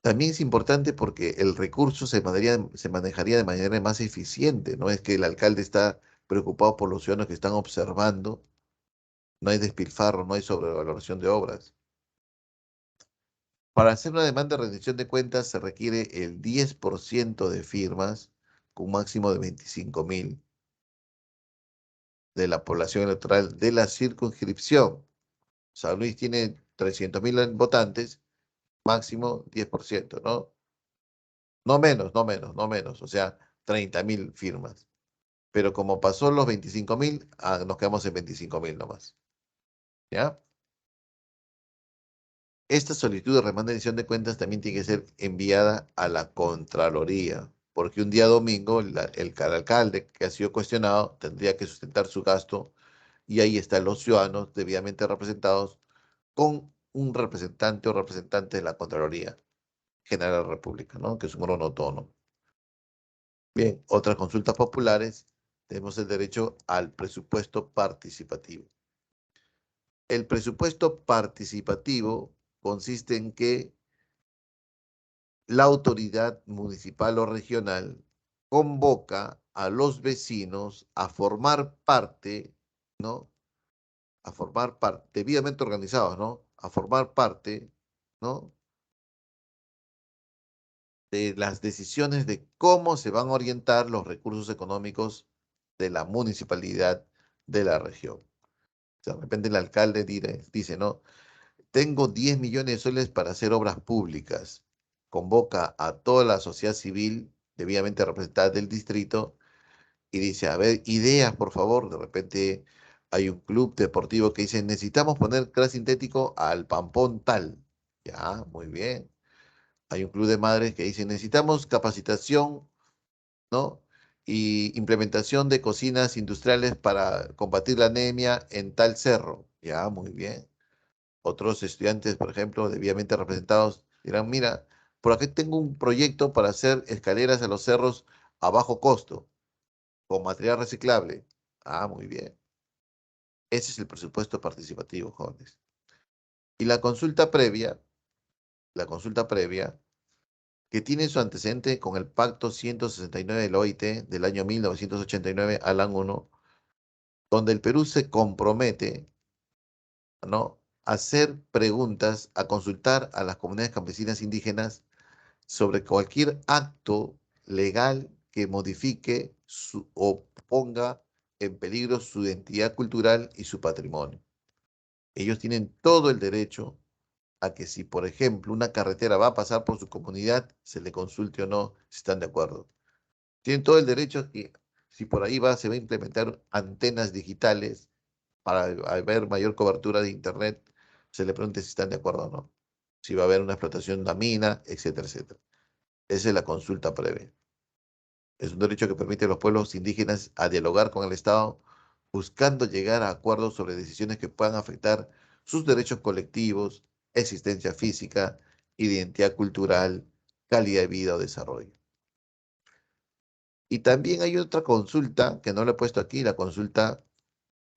También es importante porque el recurso se manejaría de manera más eficiente. No es que el alcalde está preocupado por los ciudadanos que están observando, no hay despilfarro, no hay sobrevaloración de obras. Para hacer una demanda de rendición de cuentas se requiere el 10% de firmas con un máximo de 25.000 de la población electoral de la circunscripción. San Luis tiene 300.000 votantes, máximo 10%, ¿no? No menos, no menos, no menos, o sea, 30.000 firmas. Pero como pasó los 25.000, nos quedamos en 25.000 nomás. ¿Ya? Esta solicitud de rendición de cuentas también tiene que ser enviada a la Contraloría, porque un día domingo el alcalde que ha sido cuestionado tendría que sustentar su gasto y ahí están los ciudadanos debidamente representados con un representante o representante de la Contraloría General de la República, ¿no? Que es un órgano autónomo. Bien, otras consultas populares, tenemos el derecho al presupuesto participativo. El presupuesto participativo consiste en que la autoridad municipal o regional convoca a los vecinos a formar parte, ¿no? A formar parte, debidamente organizados, ¿no? A formar parte, ¿no? De las decisiones de cómo se van a orientar los recursos económicos de la municipalidad de la región. O sea, de repente el alcalde dice, ¿no? Tengo 10 millones de soles para hacer obras públicas. Convoca a toda la sociedad civil debidamente representada del distrito y dice, a ver, ideas, por favor. De repente hay un club deportivo que dice, necesitamos poner gras sintético al pampón tal. Ya, muy bien. Hay un club de madres que dice, necesitamos capacitación, ¿no? Y implementación de cocinas industriales para combatir la anemia en tal cerro. Ya, muy bien. Otros estudiantes, por ejemplo, debidamente representados, dirán, mira, por aquí tengo un proyecto para hacer escaleras a los cerros a bajo costo, con material reciclable. Ah, muy bien. Ese es el presupuesto participativo, jóvenes. Y la consulta previa, que tiene su antecedente con el Pacto 169 del OIT del año 1989, Alan 1, donde el Perú se compromete, ¿no? A hacer preguntas, a consultar a las comunidades campesinas indígenas sobre cualquier acto legal que modifique o ponga en peligro su identidad cultural y su patrimonio. Ellos tienen todo el derecho a que si, por ejemplo, una carretera va a pasar por su comunidad, se le consulte o no si están de acuerdo. Tienen todo el derecho a que si por ahí se va a implementar antenas digitales para haber mayor cobertura de Internet, se le pregunte si están de acuerdo o no. Si va a haber una explotación de una mina, etcétera, etcétera. Esa es la consulta previa. Es un derecho que permite a los pueblos indígenas a dialogar con el Estado, buscando llegar a acuerdos sobre decisiones que puedan afectar sus derechos colectivos, existencia física, identidad cultural, calidad de vida o desarrollo. Y también hay otra consulta que no le he puesto aquí, la consulta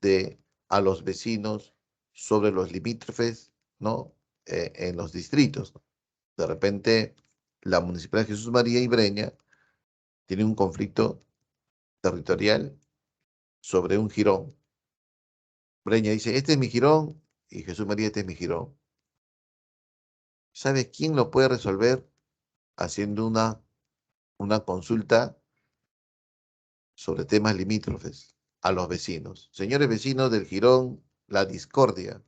de a los vecinos sobre los limítrofes, ¿no? En los distritos, ¿no? De repente, la Municipalidad de Jesús María y Breña tiene un conflicto territorial sobre un jirón. Breña dice, este es mi jirón, y Jesús María, este es mi jirón. ¿Sabe quién lo puede resolver? Haciendo una consulta sobre temas limítrofes a los vecinos. Señores vecinos del jirón, la discordia.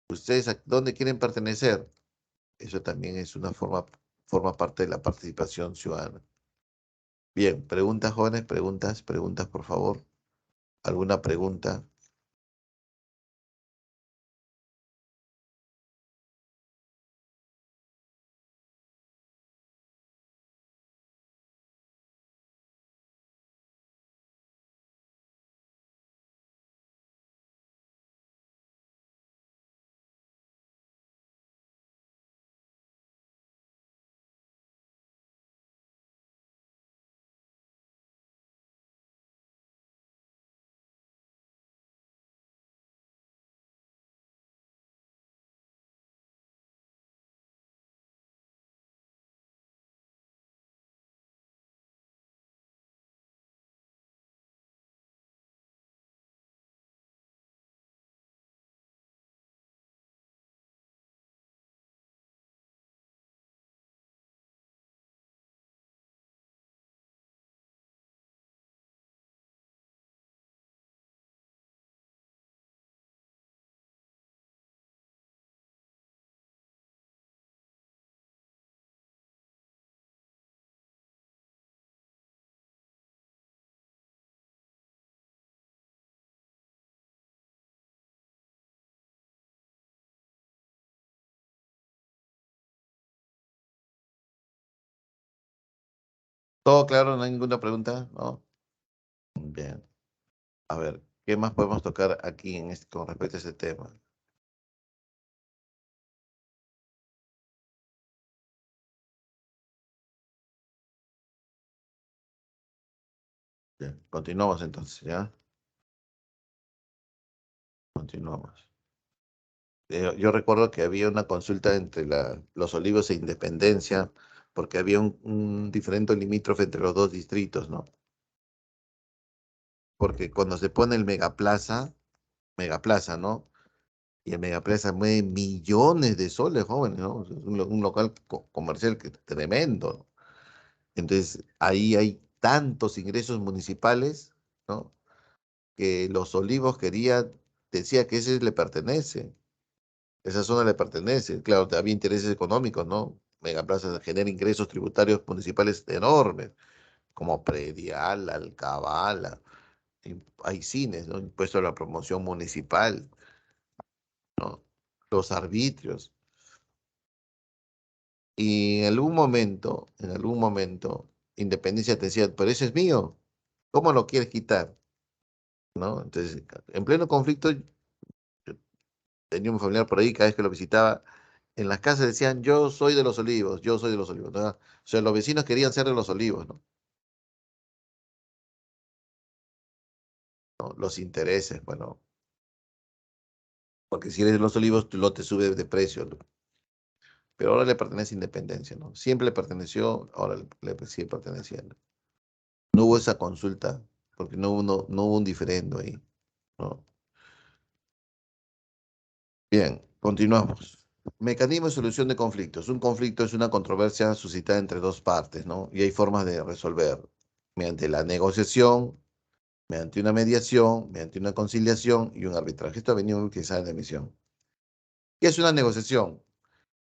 ¿Ustedes a dónde quieren pertenecer? Eso también es forma parte de la participación ciudadana. Bien, preguntas, jóvenes, preguntas, por favor. ¿Alguna pregunta? ¿Todo claro? ¿No hay ninguna pregunta? ¿No? Bien. A ver, ¿qué más podemos tocar aquí con respecto a este tema? Bien, continuamos entonces, ¿ya? Continuamos. Yo recuerdo que había una consulta entre Los Olivos e Independencia, porque había un diferente limítrofe entre los dos distritos, ¿no? Porque cuando se pone el Megaplaza, ¿no? Y el Megaplaza mueve millones de soles, jóvenes, ¿no? Es un local comercial tremendo, ¿no? Entonces, ahí hay tantos ingresos municipales, ¿no? Que Los Olivos decía que ese le pertenece, esa zona le pertenece. Claro, había intereses económicos, ¿no? Megaplaza genera ingresos tributarios municipales enormes, como predial, alcabala, hay cines, ¿no? Impuesto a la promoción municipal, ¿no? Los arbitrios. Y en algún momento, Independencia te decía, pero ese es mío, ¿cómo lo quieres quitar? ¿No? Entonces, en pleno conflicto, yo tenía un familiar por ahí, cada vez que lo visitaba, en las casas decían, yo soy de Los Olivos, yo soy de Los Olivos, ¿no? O sea, los vecinos querían ser de Los Olivos, ¿no? ¿No? Los intereses, bueno, porque si eres de Los Olivos, tu lote sube de precio, ¿no? Pero ahora le pertenece a Independencia, ¿no? Siempre le perteneció, ahora le sigue perteneciendo. No hubo esa consulta, porque no hubo un diferendo ahí, ¿no? Bien, continuamos. Mecanismo de solución de conflictos. Un conflicto es una controversia suscitada entre dos partes, ¿no? Y hay formas de resolver mediante la negociación, mediante una mediación, mediante una conciliación y un arbitraje. Esto ha venido utilizado en la emisión. ¿Qué es una negociación?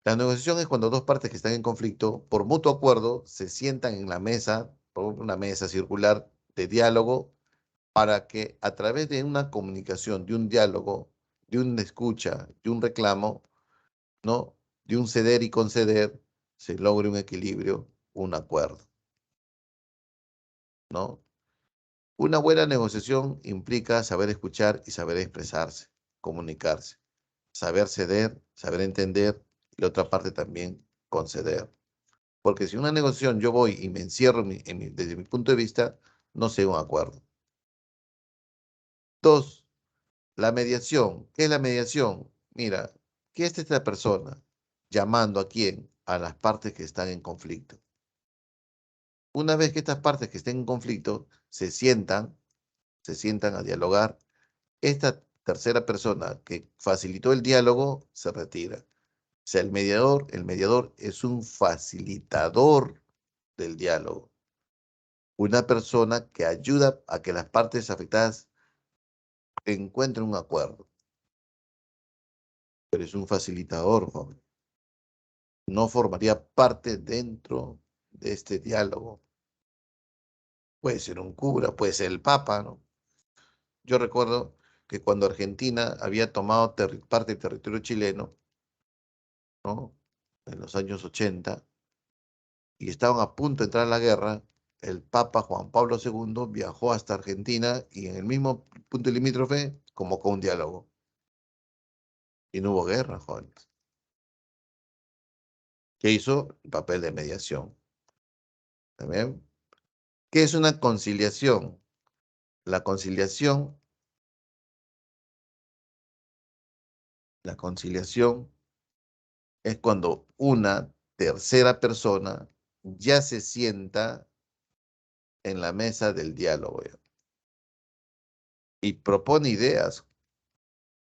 La negociación es cuando dos partes que están en conflicto, por mutuo acuerdo, se sientan en la mesa, por una mesa circular de diálogo, para que a través de una comunicación, de un diálogo, de una escucha, de un reclamo, ¿no? De un ceder y conceder, se logre un equilibrio, un acuerdo, ¿no? Una buena negociación implica saber escuchar y saber expresarse, comunicarse, saber ceder, saber entender y la otra parte también conceder. Porque si una negociación yo voy y me encierro desde mi punto de vista, no sé un acuerdo. Dos, la mediación. ¿Qué es la mediación? Mira, ¿qué es esta persona llamando a quién? A las partes que están en conflicto. Una vez que estas partes que estén en conflicto se sientan a dialogar, esta tercera persona que facilitó el diálogo se retira. O sea, el mediador es un facilitador del diálogo, una persona que ayuda a que las partes afectadas encuentren un acuerdo, pero es un facilitador, joven. No formaría parte dentro de este diálogo. Puede ser un cura, puede ser el papa, ¿no? Yo recuerdo que cuando Argentina había tomado parte del territorio chileno, ¿no? En los años 80, y estaban a punto de entrar a la guerra, el Papa Juan Pablo II viajó hasta Argentina y en el mismo punto limítrofe convocó un diálogo. Y no hubo guerra, jóvenes. ¿Qué hizo? El papel de mediación. ¿También? ¿Qué es una conciliación? La conciliación es cuando una tercera persona ya se sienta en la mesa del diálogo ya, y propone ideas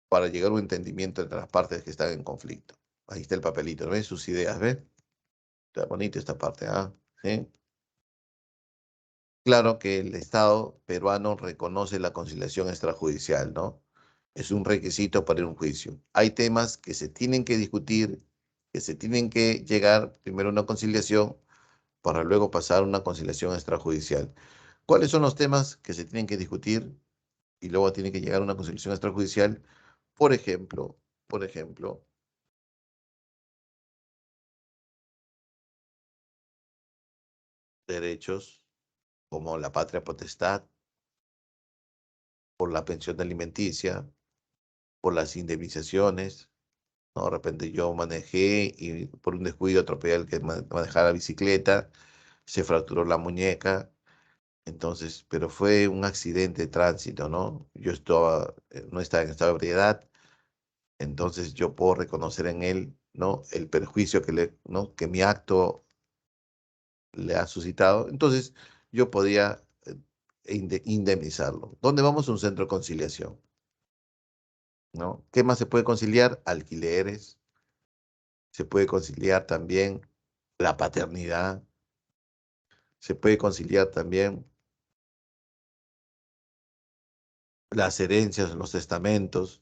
para llegar a un entendimiento entre las partes que están en conflicto. Ahí está el papelito, ¿ves? Sus ideas, ¿ves? Está bonito esta parte, ¿ah? ¿Sí? Claro que el Estado peruano reconoce la conciliación extrajudicial, ¿no? Es un requisito para ir a un juicio. Hay temas que se tienen que discutir, que se tienen que llegar primero a una conciliación para luego pasar a una conciliación extrajudicial. ¿Cuáles son los temas que se tienen que discutir y luego tiene que llegar a una conciliación extrajudicial? Por ejemplo, por ejemplo, derechos como la patria potestad, por la pensión alimenticia, por las indemnizaciones, ¿no? De repente yo manejé y por un descuido atropellé al que manejaba la bicicleta, se fracturó la muñeca, entonces, pero fue un accidente de tránsito, ¿no? Yo estaba, no estaba en estado de ebriedad, entonces yo puedo reconocer en él, ¿no? El perjuicio ¿no? Que mi acto le ha suscitado, entonces yo podía indemnizarlo. ¿Dónde vamos? A un centro de conciliación, ¿no? ¿Qué más se puede conciliar? Alquileres, se puede conciliar también la paternidad, se puede conciliar también las herencias, los testamentos,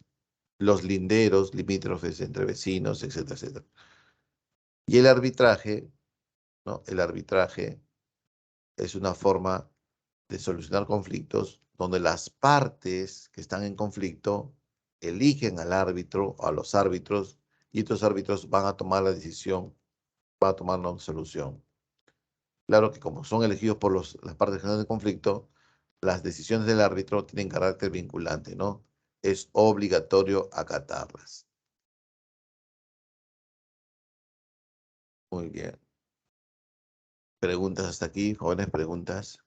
los linderos limítrofes entre vecinos, etcétera, etcétera. Y el arbitraje, ¿no? El arbitraje es una forma de solucionar conflictos donde las partes que están en conflicto eligen al árbitro o a los árbitros y estos árbitros van a tomar la decisión, van a tomar una solución. Claro que como son elegidos por las partes que están en conflicto, las decisiones del árbitro tienen carácter vinculante, ¿no? Es obligatorio acatarlas. Muy bien. ¿Preguntas hasta aquí, jóvenes? ¿Preguntas?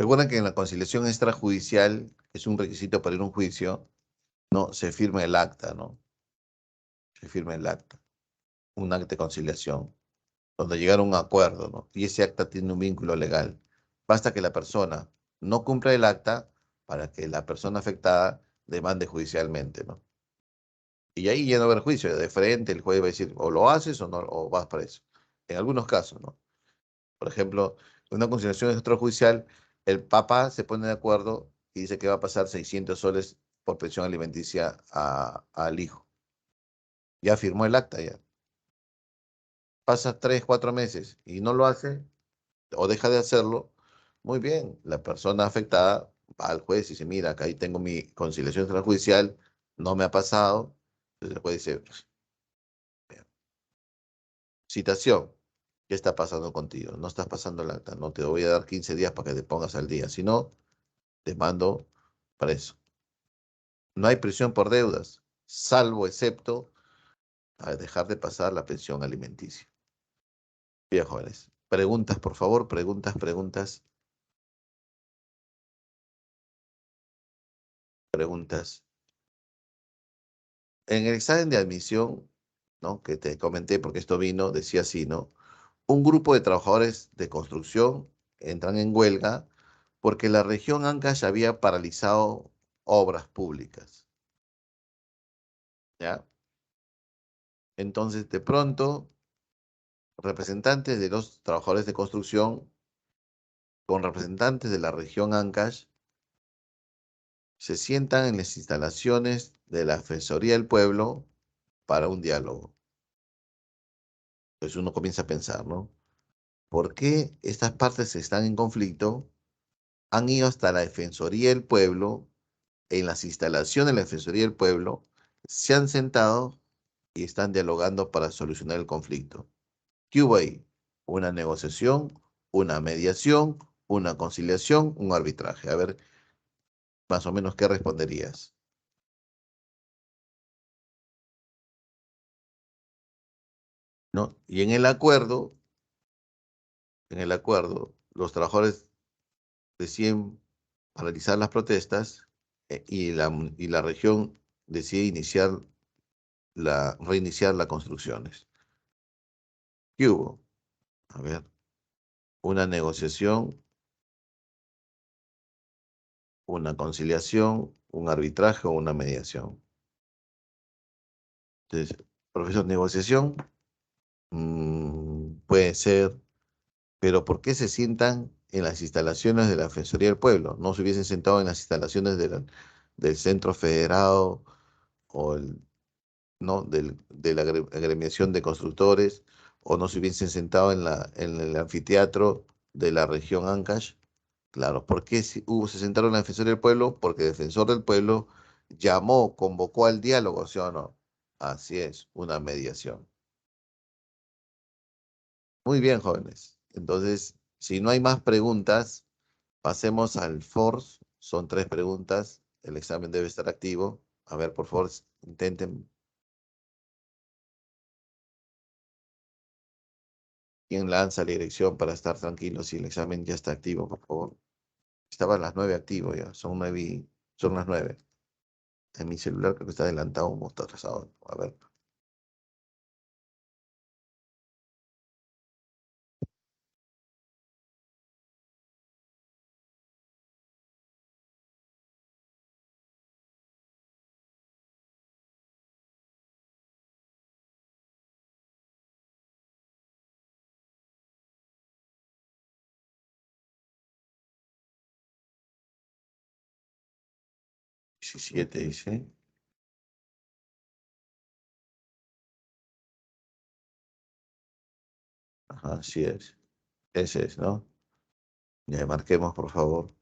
Recuerden que en la conciliación extrajudicial, que es un requisito para ir a un juicio, no se firma el acta, ¿no? Se firma el acta, un acta de conciliación, donde llegaron a un acuerdo, ¿no? Y ese acta tiene un vínculo legal. Basta que la persona no cumpla el acta para que la persona afectada demande judicialmente, ¿no? Y ahí ya no va a haber juicio, de frente el juez va a decir, o lo haces o no, o vas preso. En algunos casos, ¿no? Por ejemplo, en una conciliación extrajudicial, el papá se pone de acuerdo y dice que va a pasar 600 soles por pensión alimenticia al hijo. Ya firmó el acta, ya. Pasa 3, 4 meses y no lo hace o deja de hacerlo, muy bien, la persona afectada va al juez y dice, mira, acá ahí tengo mi conciliación extrajudicial, no me ha pasado. Entonces el juez dice, citación, ¿qué está pasando contigo? No estás pasando el acta, no te voy a dar 15 días para que te pongas al día, si no, te mando preso. No hay prisión por deudas, salvo excepto a dejar de pasar la pensión alimenticia. Bien, jóvenes. Preguntas, por favor, preguntas, preguntas, preguntas. En el examen de admisión, ¿no? Que te comenté porque esto vino, decía así, ¿no? Un grupo de trabajadores de construcción entran en huelga porque la región Ancash había paralizado obras públicas, ¿ya? Entonces, de pronto, representantes de los trabajadores de construcción con representantes de la región Ancash se sientan en las instalaciones de la Defensoría del Pueblo para un diálogo. Pues uno comienza a pensar, ¿no? ¿Por qué estas partes están en conflicto? Han ido hasta la Defensoría del Pueblo, en las instalaciones de la Defensoría del Pueblo, se han sentado y están dialogando para solucionar el conflicto. ¿Qué hubo ahí? Una negociación, una mediación, una conciliación, un arbitraje. A ver, más o menos, ¿qué responderías? ¿No? Y en el acuerdo, los trabajadores deciden paralizar las protestas y la región decide iniciar reiniciar las construcciones. ¿Qué hubo? A ver, una negociación, una conciliación, un arbitraje o una mediación. Entonces, profesor, negociación, puede ser, pero ¿por qué se sientan en las instalaciones de la Defensoría del Pueblo? ¿No se hubiesen sentado en las instalaciones del Centro Federado o ¿no? De la agremiación de constructores, o no se hubiesen sentado en el anfiteatro de la región Ancash? Claro, ¿por qué se sentaron en la Defensoría del Pueblo? Porque el Defensor del Pueblo llamó, convocó al diálogo, ¿sí o no? Así es, una mediación. Muy bien, jóvenes. Entonces, si no hay más preguntas, pasemos al force. Son tres preguntas. El examen debe estar activo. A ver, por favor, intenten. ¿Quién lanza la dirección para estar tranquilo si el examen ya está activo, por favor? Estaba a las 9 activo ya. Son las 9. En mi celular creo que está adelantado o está atrasado. A ver. Diecisiete dice. Ajá, así es. Ese es, ¿no? Ya marquemos, por favor.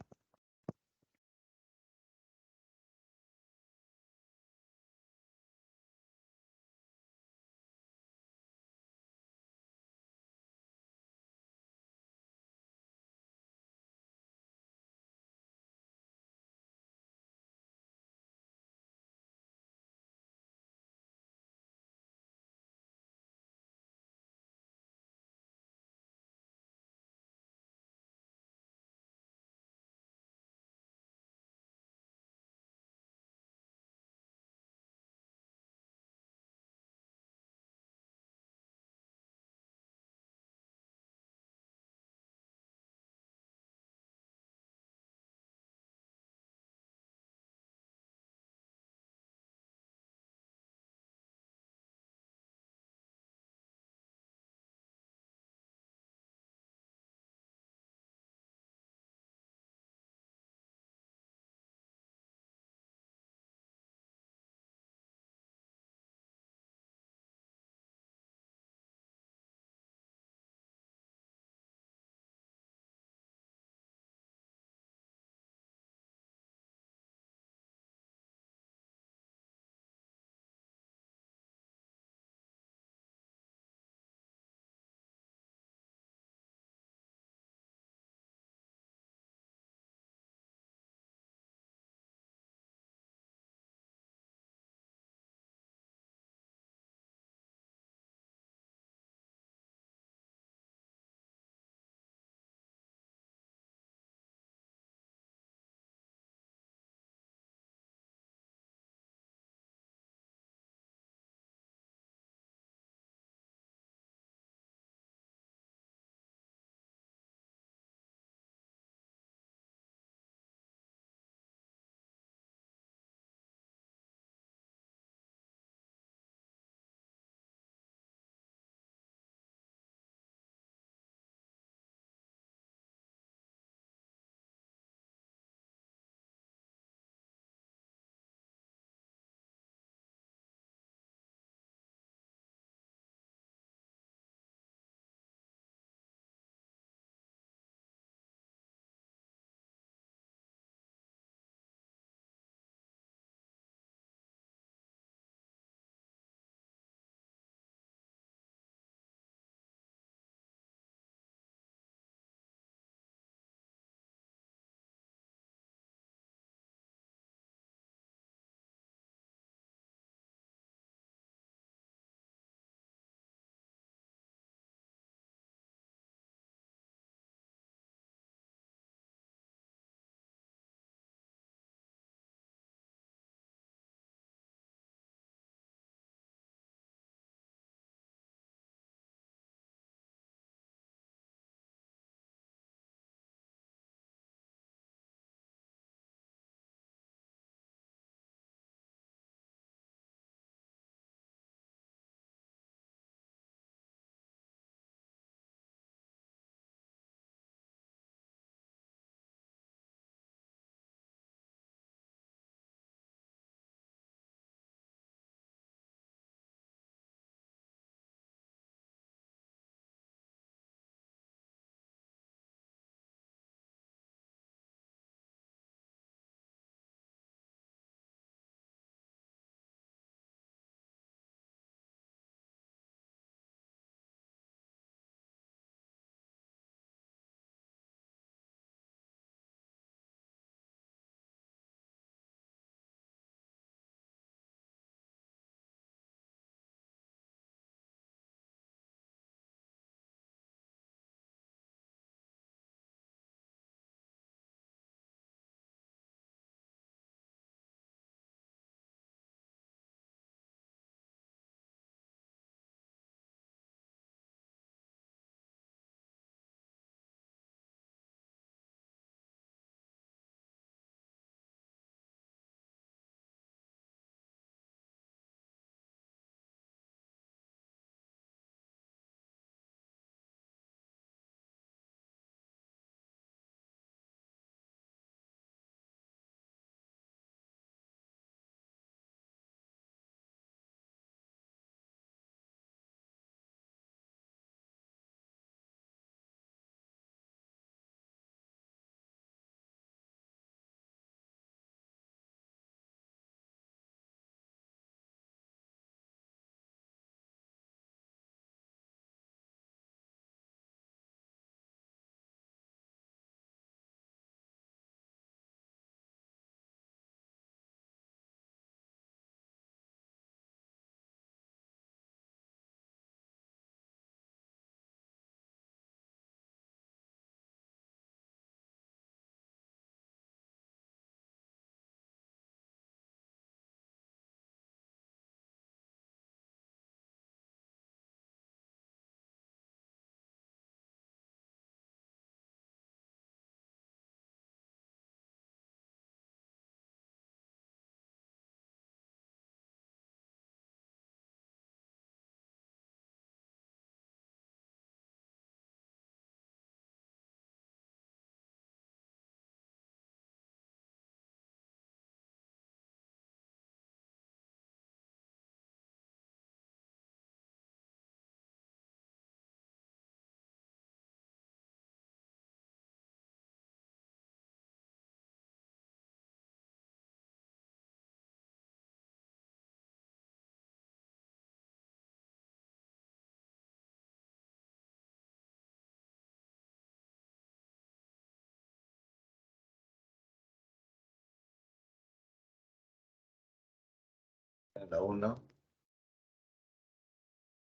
la 1,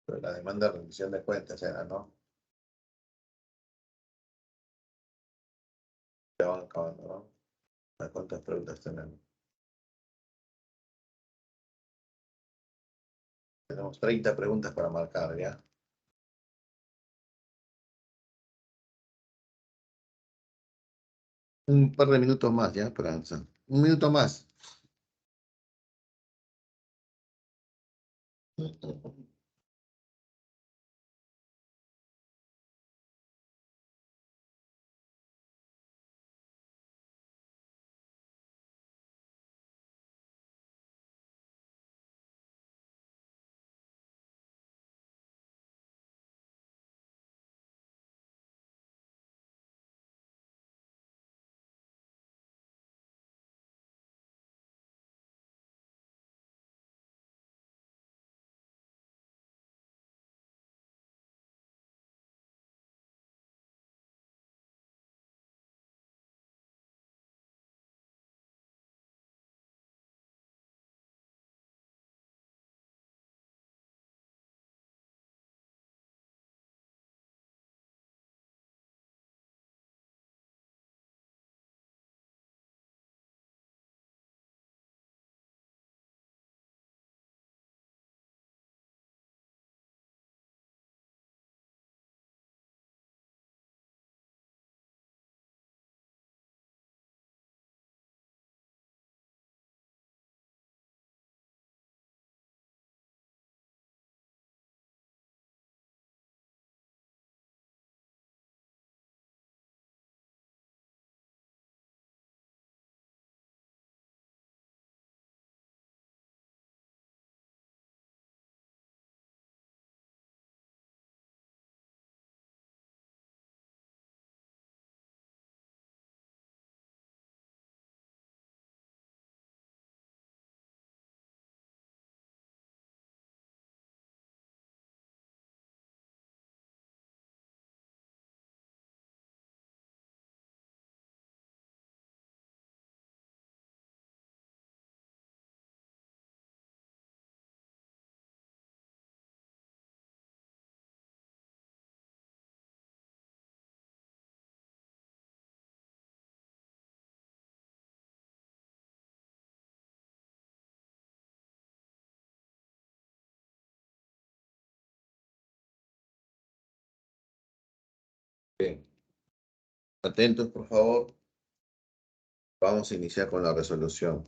pero la demanda de rendición de cuentas era, ¿no? Ya van acabando, ¿no? ¿Cuántas preguntas tenemos? Tenemos 30 preguntas para marcar, ¿ya? Un par de minutos más, ¿ya, Esperanza? Un minuto más. Bien. Atentos, por favor. Vamos a iniciar con la resolución.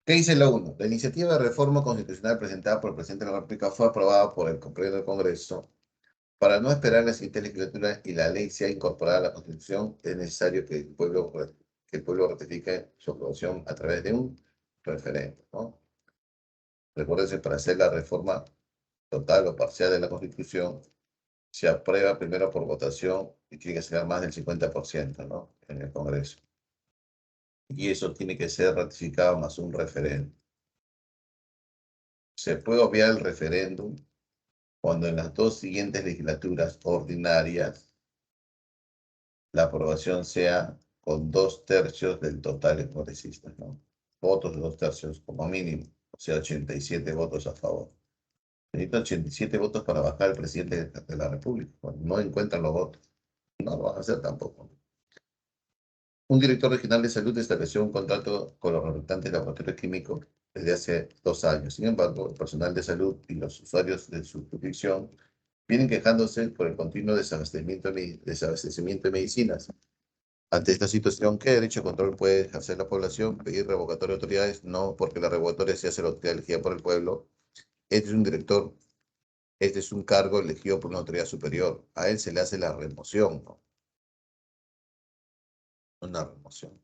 ¿Qué dice la 1? La iniciativa de reforma constitucional presentada por el presidente de la República fue aprobada por el Pleno del Congreso. Para no esperar la siguiente legislatura y la ley sea incorporada a la Constitución, es necesario que el pueblo ratifique su aprobación a través de un referendo, ¿no? Recuérdense, para hacer la reforma total o parcial de la Constitución, se aprueba primero por votación y tiene que ser más del 50%, ¿no? En el Congreso. Y eso tiene que ser ratificado más un referendo. Se puede obviar el referéndum cuando en las dos siguientes legislaturas ordinarias la aprobación sea con 2/3 del total de congresistas, ¿no? Votos de 2/3 como mínimo, o sea, 87 votos a favor. Necesitan 87 votos para bajar al presidente de la República. Cuando no encuentran los votos, no lo van a hacer tampoco. Un director regional de salud estableció un contrato con los representantes de laboratorios químicos desde hace 2 años. Sin embargo, el personal de salud y los usuarios de su jurisdicción vienen quejándose por el continuo desabastecimiento de medicinas. Ante esta situación, ¿qué derecho de control puede ejercer la población? Pedir revocatoria de autoridades, no, porque la revocatoria se hace la autoridad elegida por el pueblo. Este es un director, este es un cargo elegido por una autoridad superior. A él se le hace la remoción, ¿no? Una remoción.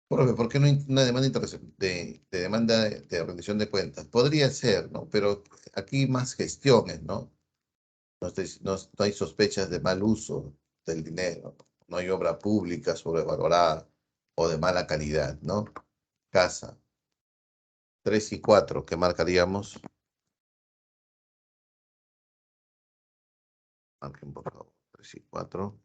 Profe, ¿por qué no hay una demanda de demanda de rendición de cuentas? Podría ser, ¿no? Pero aquí más gestiones, ¿no? No hay sospechas de mal uso del dinero, no hay obra pública sobrevalorada o de mala calidad, ¿no? Casa. 3 y 4, ¿qué marcaríamos? Marquen, por favor. 3 y 4.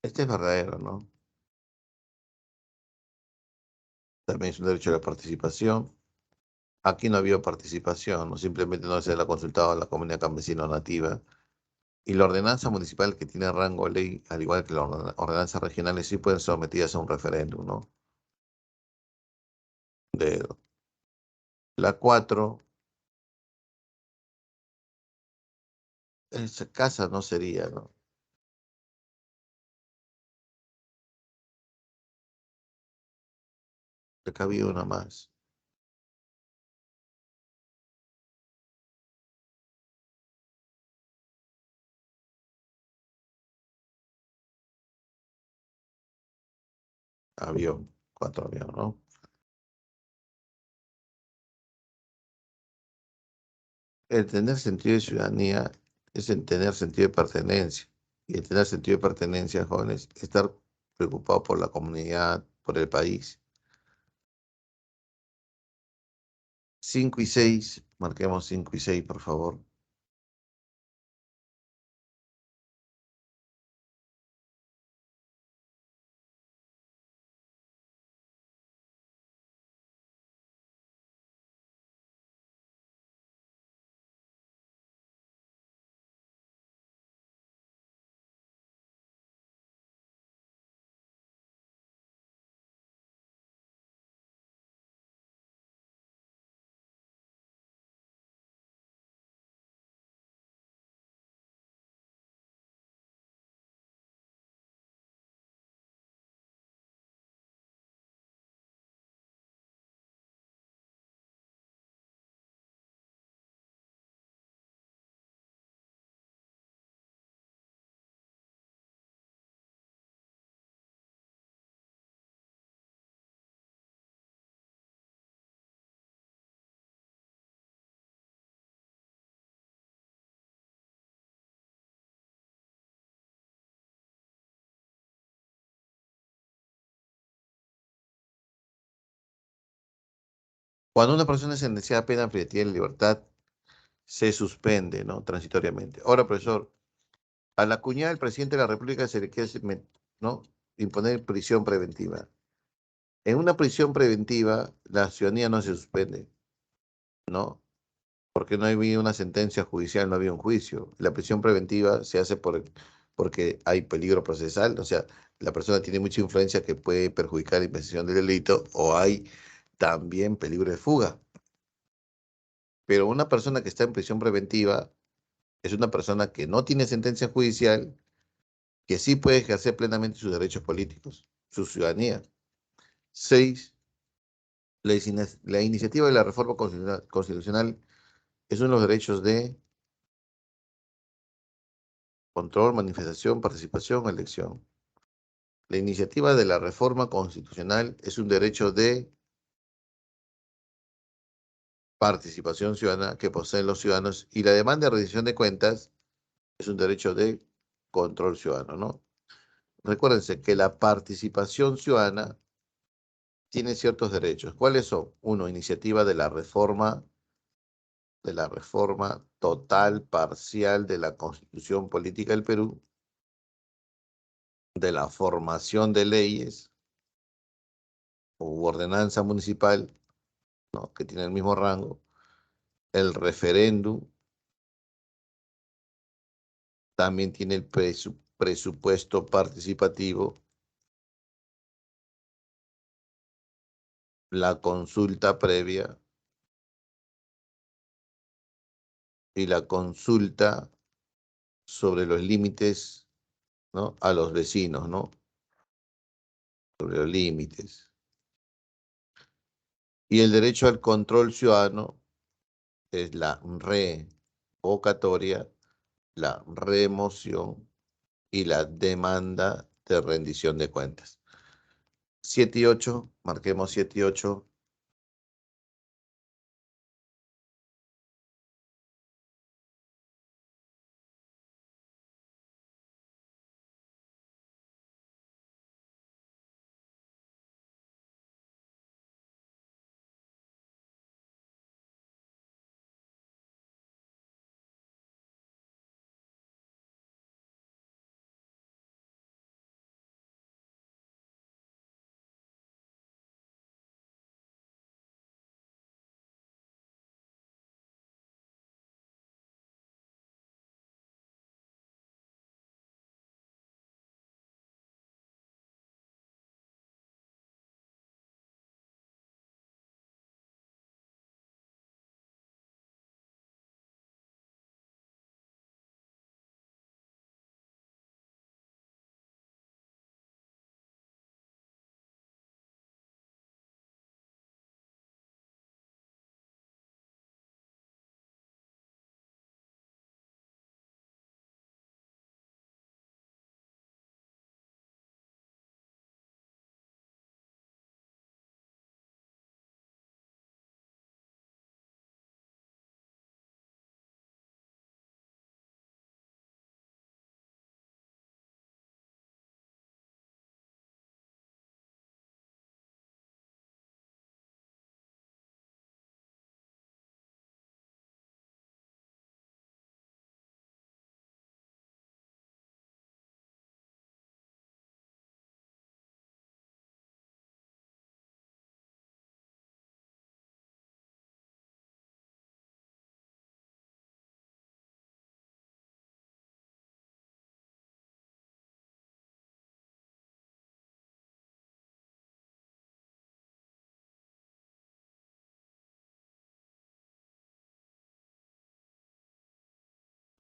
Este es verdadero, ¿no? También es un derecho a la participación. Aquí no había participación, ¿no? Simplemente no se le ha consultado a la comunidad campesina nativa. Y la ordenanza municipal que tiene rango de ley, al igual que las ordenanzas regionales, sí pueden ser sometidas a un referéndum, ¿no? De la 4, esa casa no sería, ¿no? Acá había una más. Avión, 4 aviones, ¿no? El tener sentido de ciudadanía es el tener sentido de pertenencia. Y el tener sentido de pertenencia, jóvenes, estar preocupado por la comunidad, por el país. 5 y 6, marquemos 5 y 6, por favor. Cuando una persona es sentenciada a pena privativa de libertad, se suspende, ¿no? Transitoriamente. Ahora, profesor, a la cuñada del presidente de la República se le quiere, ¿no? Imponer prisión preventiva. En una prisión preventiva, la ciudadanía no se suspende, ¿no? Porque no había una sentencia judicial, no había un juicio. La prisión preventiva se hace porque hay peligro procesal, o sea, la persona tiene mucha influencia que puede perjudicar la investigación del delito o hay también peligro de fuga. Pero una persona que está en prisión preventiva es una persona que no tiene sentencia judicial, que sí puede ejercer plenamente sus derechos políticos, su ciudadanía. 6, la iniciativa de la reforma constitucional es uno de los derechos de control, manifestación, participación, elección. La iniciativa de la reforma constitucional es un derecho de participación ciudadana que poseen los ciudadanos y la demanda de rendición de cuentas es un derecho de control ciudadano, ¿no? Recuérdense que la participación ciudadana tiene ciertos derechos. ¿Cuáles son? Uno, iniciativa de la reforma total, parcial de la Constitución Política del Perú, de la formación de leyes u ordenanza municipal, ¿no? Que tiene el mismo rango, el referéndum, también tiene el presupuesto participativo, la consulta previa y la consulta sobre los límites, ¿no? A los vecinos, ¿no? Sobre los límites. Y el derecho al control ciudadano es la revocatoria, la remoción y la demanda de rendición de cuentas. 7 y 8, marquemos 7 y 8.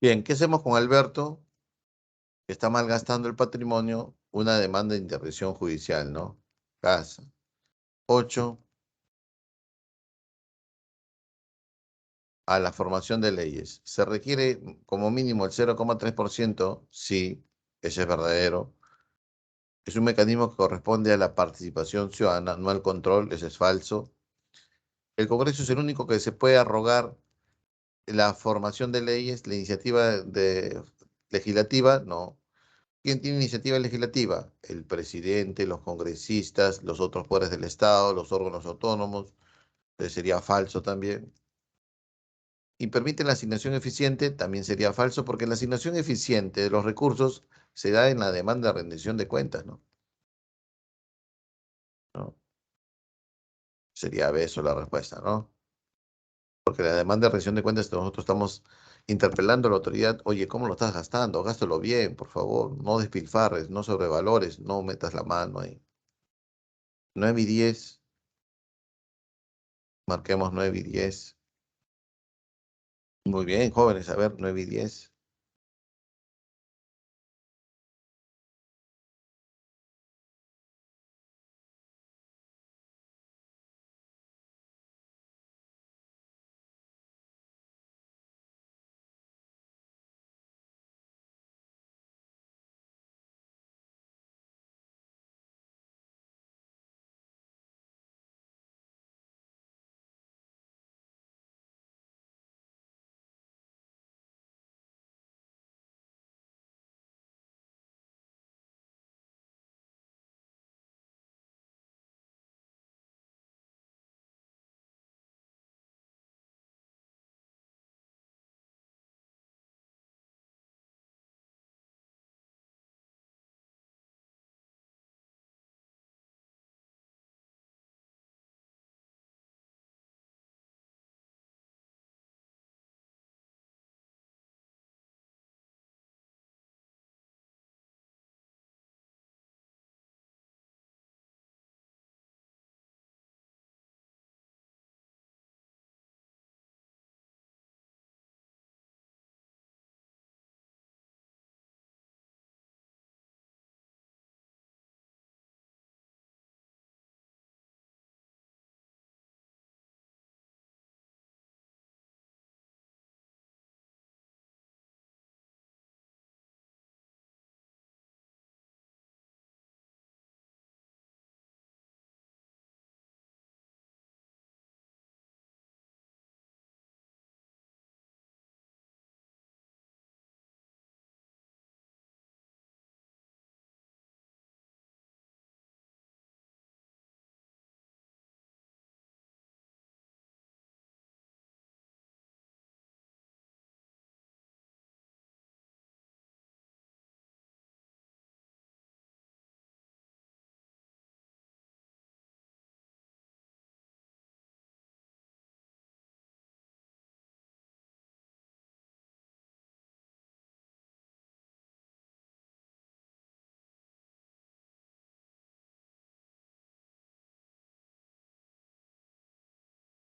Bien, ¿qué hacemos con Alberto? Que está malgastando el patrimonio, una demanda de intervención judicial, ¿no? Casa. 8, a la formación de leyes. Se requiere como mínimo el 0,3%, sí, ese es verdadero. Es un mecanismo que corresponde a la participación ciudadana, no al control, ese es falso. El Congreso es el único que se puede arrogar la formación de leyes, la iniciativa legislativa, no. ¿Quién tiene iniciativa legislativa? El presidente, los congresistas, los otros poderes del Estado, los órganos autónomos. Entonces sería falso también. Y permite la asignación eficiente, también sería falso, porque la asignación eficiente de los recursos se da en la demanda de rendición de cuentas, ¿no? ¿No? Sería eso la respuesta, ¿no? Porque la demanda de rendición de cuentas, nosotros estamos interpelando a la autoridad, oye, ¿cómo lo estás gastando? Gástalo bien, por favor, no despilfarres, no sobrevalores, no metas la mano ahí. 9 y 10, marquemos 9 y 10. Muy bien, jóvenes, a ver, 9 y 10.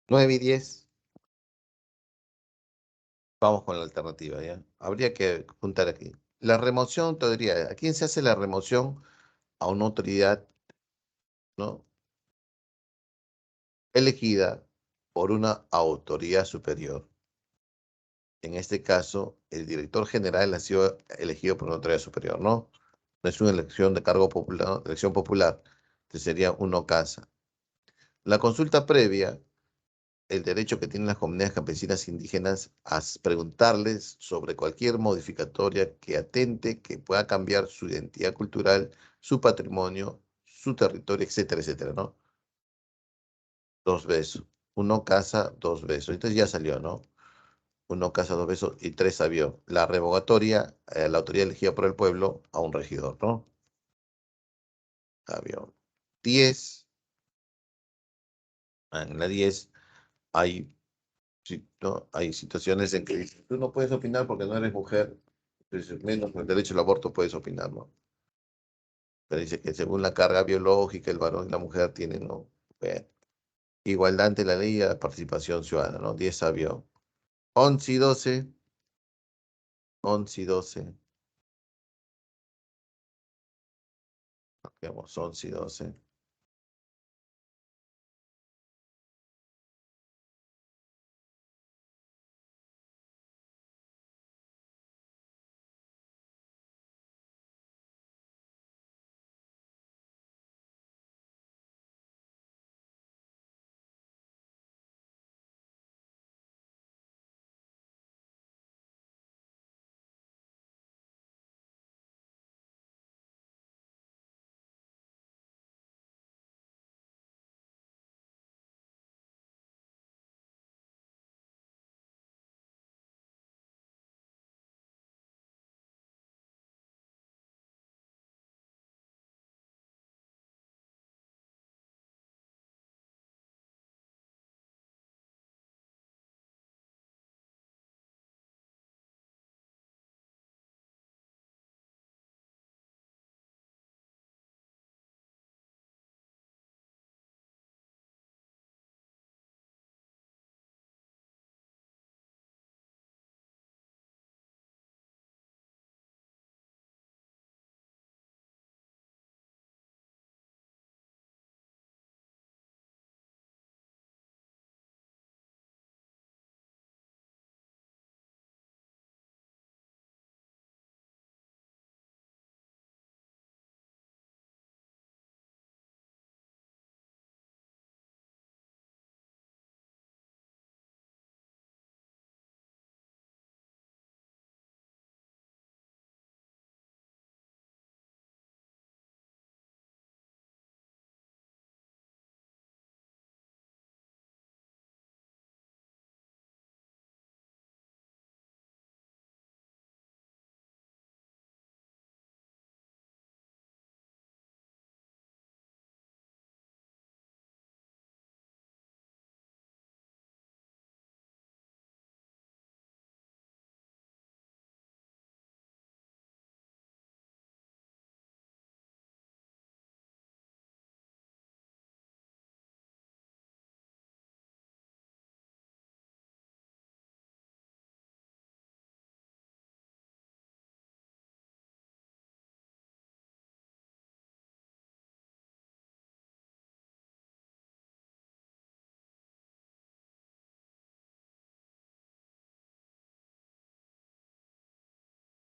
Nueve y 10. Vamos con la alternativa, ¿ya? Habría que juntar aquí. La remoción, te diría, ¿a quién se hace la remoción? A una autoridad, ¿no? Elegida por una autoridad superior. En este caso, el director general ha sido elegido por una autoridad superior, ¿no? No es una elección de cargo popular, ¿no? Elección popular. Entonces sería uno casa. La consulta previa, el derecho que tienen las comunidades campesinas indígenas a preguntarles sobre cualquier modificatoria que atente, que pueda cambiar su identidad cultural, su patrimonio, su territorio, etcétera, etcétera, ¿no? 2 besos. Uno casa, 2 besos. Entonces ya salió, ¿no? Uno casa, 2 besos y 3 avión. La revocatoria, la autoridad elegida por el pueblo a un regidor, ¿no? Avión. 10. En la 10 hay, ¿no? Hay situaciones en que dices, tú no puedes opinar porque no eres mujer, entonces menos con el derecho al aborto puedes opinar, ¿no? Pero dice que según la carga biológica, el varón y la mujer tienen, ¿no? Bueno, igualdad ante la ley y la participación ciudadana, ¿no? 10 avión. 11 y 12, 11 y 12. Marquemos 11 y 12.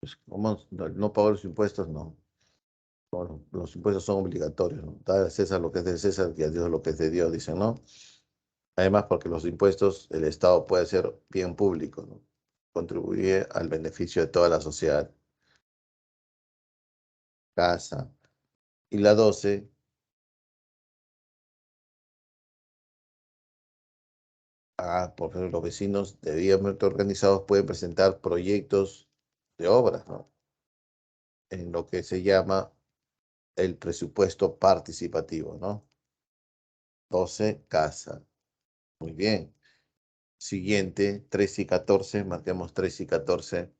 Pues, ¿cómo no pago los impuestos? No. Bueno, los impuestos son obligatorios, ¿no? Dar a César lo que es de César y a Dios lo que es de Dios, dicen, ¿no? Además, porque los impuestos, el Estado puede hacer bien público, ¿no? Contribuye al beneficio de toda la sociedad. Casa. Y la 12, porque los vecinos debidamente organizados pueden presentar proyectos de obras, ¿no? En lo que se llama el presupuesto participativo, ¿no? 12 casa. Muy bien. Siguiente, 13 y 14, marquemos 13 y 14.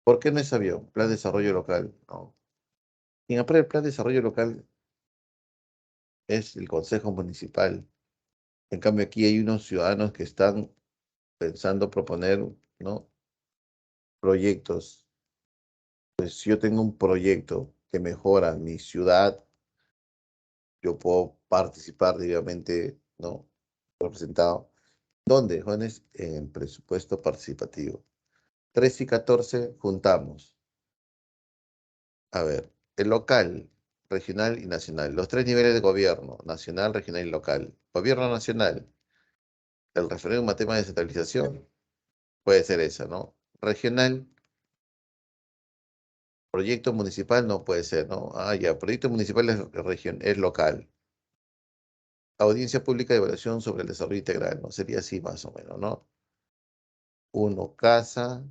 ¿Por qué no es avión? Plan de desarrollo local. No. Quien aprueba el plan de desarrollo local es el Consejo Municipal. En cambio, aquí hay unos ciudadanos que están pensando proponer, ¿no? Proyectos. Pues si yo tengo un proyecto que mejora mi ciudad, yo puedo participar debidamente, ¿no? Representado. ¿Dónde, jóvenes? En el presupuesto participativo. 13 y 14 juntamos. A ver, el local, regional y nacional. Los tres niveles de gobierno, nacional, regional y local. Gobierno nacional, el referéndum a tema de descentralización, puede ser esa, ¿no? Regional, proyecto municipal no puede ser, ¿no? Ah, ya, proyecto municipal es local. Audiencia pública de evaluación sobre el desarrollo integral, ¿no? Sería así más o menos, ¿no? Uno, casa,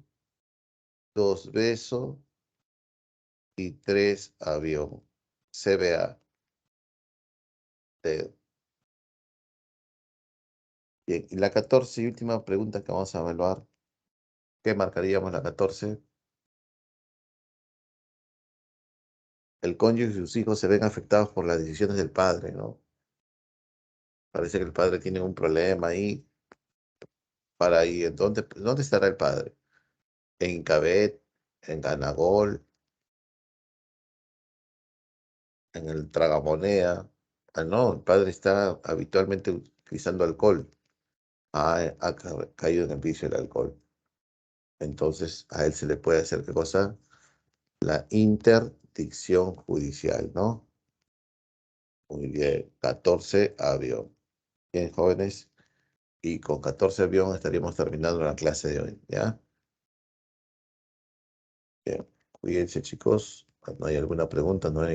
dos, beso y tres, avión. CBA. Bien, y la 14 y última pregunta que vamos a evaluar, ¿qué marcaríamos la 14? El cónyuge y sus hijos se ven afectados por las decisiones del padre, ¿no? Parece que el padre tiene un problema ahí, para ahí. ¿Dónde estará el padre? ¿En Incabet? ¿En Ganagol? ¿En el Tragamoneda? Ah, no, el padre está habitualmente utilizando alcohol. Ha caído en el vicio del alcohol. Entonces, a él se le puede hacer, ¿qué cosa? La interdicción judicial, ¿no? Muy bien, 14 avión. Bien, jóvenes, y con 14 avión estaríamos terminando la clase de hoy, ¿ya? Bien, cuídense, chicos. ¿No hay alguna pregunta? ¿No hay